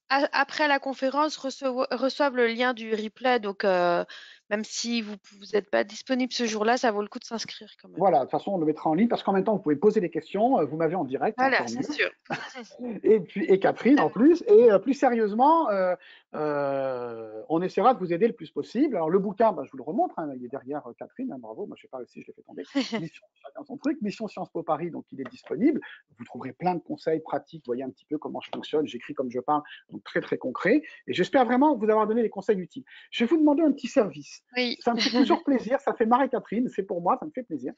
après la conférence reçoivent le lien du replay. Donc, même si vous n'êtes pas disponible ce jour-là, ça vaut le coup de s'inscrire quand même. Voilà, de toute façon, on le mettra en ligne parce qu'en même temps, vous pouvez poser des questions. Vous m'avez en direct, c'est Voilà, encore c'est mieux. sûr. Et Catherine en plus. Et plus sérieusement, on essaiera de vous aider le plus possible. Alors le bouquin, je vous le remontre, hein, il est derrière Catherine, hein, bravo, moi je sais pas si je l'ai fait tomber. Mission chacun son truc, Mission Sciences Po Paris, donc il est disponible. Vous trouverez plein de conseils pratiques, voyez un petit peu comment je fonctionne, j'écris comme je parle, donc très très concret. Et j'espère vraiment vous avoir donné les conseils utiles. Je vais vous demander un petit service. Oui. Ça me fait toujours plaisir, ça fait marrer Catherine, c'est pour moi, ça me fait plaisir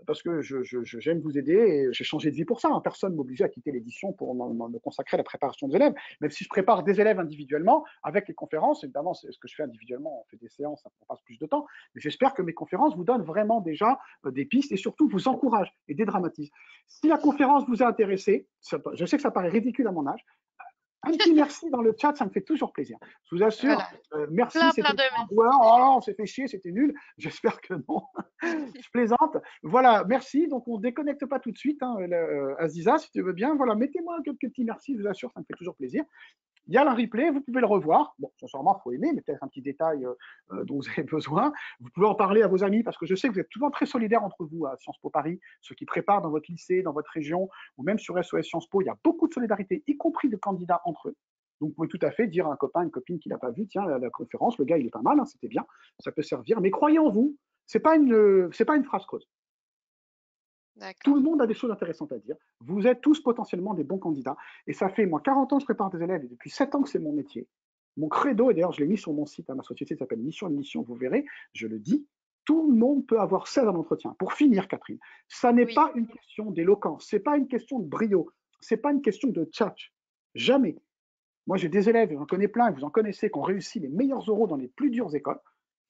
parce que j'aime vous aider et j'ai changé de vie pour ça. Hein. Personne ne m'obligeait à quitter l'édition pour me consacrer à la préparation des élèves. Même si je prépare des élèves individuellement, avec les conférences, évidemment, c'est ce que je fais individuellement, on fait des séances, ça passe plus de temps. Mais j'espère que mes conférences vous donnent vraiment déjà des pistes et surtout vous encouragent et dédramatisent. Si la conférence vous a intéressé, je sais que ça paraît ridicule à mon âge, un petit merci dans le chat, ça me fait toujours plaisir. Je vous assure, Voilà. merci, Plein, plein c'était de top. merci. Ouais, oh, on s'est fait chier, c'était nul. J'espère que non. Je plaisante. Voilà, merci. Donc, on ne déconnecte pas tout de suite, hein, Aziza, si tu veux bien. Voilà, mettez-moi quelques petits merci, je vous assure, ça me fait toujours plaisir. Il y a le replay, vous pouvez le revoir. Bon, sincèrement, il faut aimer, mais peut-être un petit détail dont vous avez besoin. Vous pouvez en parler à vos amis parce que je sais que vous êtes souvent très solidaires entre vous à Sciences Po Paris, ceux qui préparent dans votre lycée, dans votre région, ou même sur SOS Sciences Po. Il y a beaucoup de solidarité, y compris de candidats entre eux. Donc, vous pouvez tout à fait dire à un copain, une copine qui l'a pas vu, tiens, la conférence, le gars, il est pas mal, hein, c'était bien, ça peut servir. Mais croyez en vous, c'est pas une phrase creuse. Tout D'accord. le monde a des choses intéressantes à dire. Vous êtes tous potentiellement des bons candidats. Et ça fait, moi, 40 ans que je prépare des élèves et depuis 7 ans que c'est mon métier. Mon credo, et d'ailleurs, je l'ai mis sur mon site, à ma société, ça s'appelle Mission Mission, vous verrez, je le dis, tout le monde peut avoir 16 en entretien. Pour finir, Catherine, ça n'est Oui. pas une question d'éloquence, c'est pas une question de brio, c'est pas une question de tchatch. Jamais. Moi, j'ai des élèves, j'en connais plein, et vous en connaissez, qui ont réussi les meilleurs oraux dans les plus dures écoles,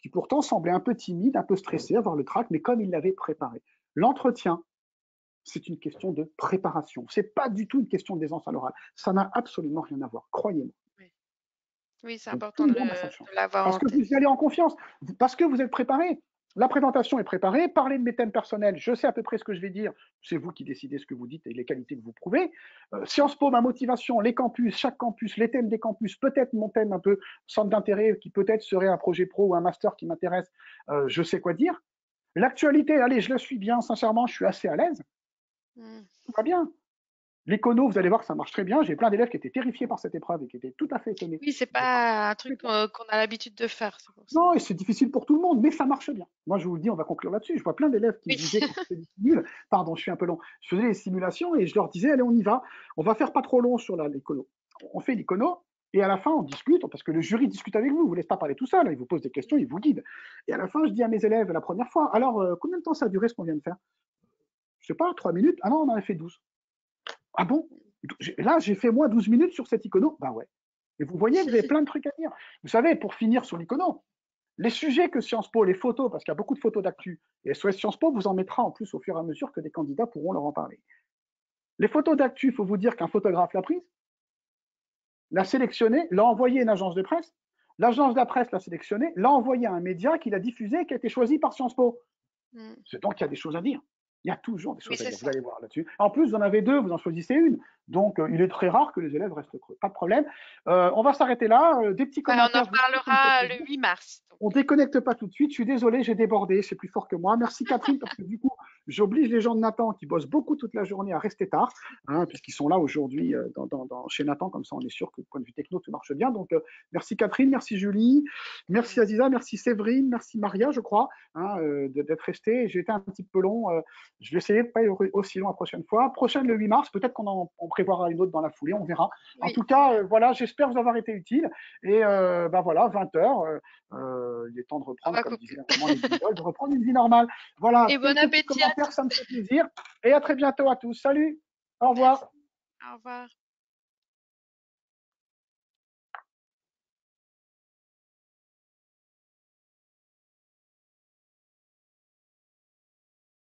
qui pourtant semblaient un peu timides, un peu stressés, avoir le trac, mais comme ils l'avaient préparé. L'entretien, c'est une question de préparation. C'est pas du tout une question d'aisance à l'oral. Ça n'a absolument rien à voir, croyez-moi. Oui, oui, c'est Donc tout important le de monde a sa chance. l'avoir Parce en que vous tête. y allez en confiance, parce que vous êtes préparé. La présentation est préparée, parlez de mes thèmes personnels, je sais à peu près ce que je vais dire, c'est vous qui décidez ce que vous dites et les qualités que vous prouvez. Sciences Po, ma motivation, les campus, chaque campus, les thèmes des campus, peut-être mon thème un peu centre d'intérêt qui peut-être serait un projet pro ou un master qui m'intéresse, je sais quoi dire. L'actualité, allez, je le suis bien, sincèrement, je suis assez à l'aise, Mm. tout va bien. L'écono, vous allez voir que ça marche très bien. J'ai plein d'élèves qui étaient terrifiés par cette épreuve et qui étaient tout à fait étonnés. Oui, c'est De pas un truc qu'on a l'habitude de faire, c'est pour ça. non, et c'est difficile pour tout le monde, mais ça marche bien. Moi, je vous le dis, on va conclure là-dessus. Je vois plein d'élèves qui me Oui. disaient quand je faisais des simules, pardon, je suis un peu long, je faisais des simulations et je leur disais, allez, on y va. On va faire pas trop long sur l'écono. On fait l'écono et à la fin, on discute parce que le jury discute avec vous. Vous ne laisse pas parler tout seul. Il vous pose des questions, il vous guide. Et à la fin, je dis à mes élèves la première fois, alors, combien de temps ça a duré ce qu'on vient de faire? Je sais pas, 3 minutes? Ah non, on en a fait 12. Ah bon? Là, j'ai fait moi 12 minutes sur cet icono? Ben ouais. Et vous voyez, vous avez plein de trucs à dire. Vous savez, pour finir sur l'icono, les sujets que Sciences Po, les photos, parce qu'il y a beaucoup de photos d'actu, et SOS Sciences Po vous en mettra en plus au fur et à mesure que des candidats pourront leur en parler. Les photos d'actu, il faut vous dire qu'un photographe l'a prise, l'a sélectionnée, l'a envoyée à une agence de presse, l'agence de la presse l'a sélectionnée, l'a envoyée à un média qui l'a diffusée, qui a été choisi par Sciences Po. Mm. C'est donc qu'il y a des choses à dire. Il y a toujours des Oui, choses à c'est dire, vous ça. allez voir là-dessus. En plus, vous en avez deux, vous en choisissez une. Donc, il est très rare que les élèves restent creux. Pas de problème. On va s'arrêter là. Des petits Ouais, on en commentaires, je vous prie, ça me fait reparlera plaisir. le 8 mars. On déconnecte pas tout de suite. Je suis désolé, j'ai débordé, c'est plus fort que moi. Merci Catherine, parce que du coup, j'oblige les gens de Nathan qui bossent beaucoup toute la journée à rester tard, hein, puisqu'ils sont là aujourd'hui chez Nathan, comme ça on est sûr que du point de vue techno, tout marche bien. Donc, merci Catherine, merci Julie, merci Mm. Aziza, merci Séverine, merci Maria, je crois, hein, d'être restée. J'ai été un petit peu long. Je vais essayer de ne pas être aussi long la prochaine fois. Prochaine le 8 mars, peut-être on prévoira une autre dans la foulée, on verra. En Oui, tout cas, voilà, j'espère vous avoir été utile. Et ben voilà, 20 heures. Il est temps de on reprendre, va comme couper. disaient vraiment les guignols, de reprendre une vie normale. Voilà, Et bon quelques petits appétit à commentaires, ça me tous. fait plaisir. Et à très bientôt à tous. Salut, au Merci. revoir. Au revoir.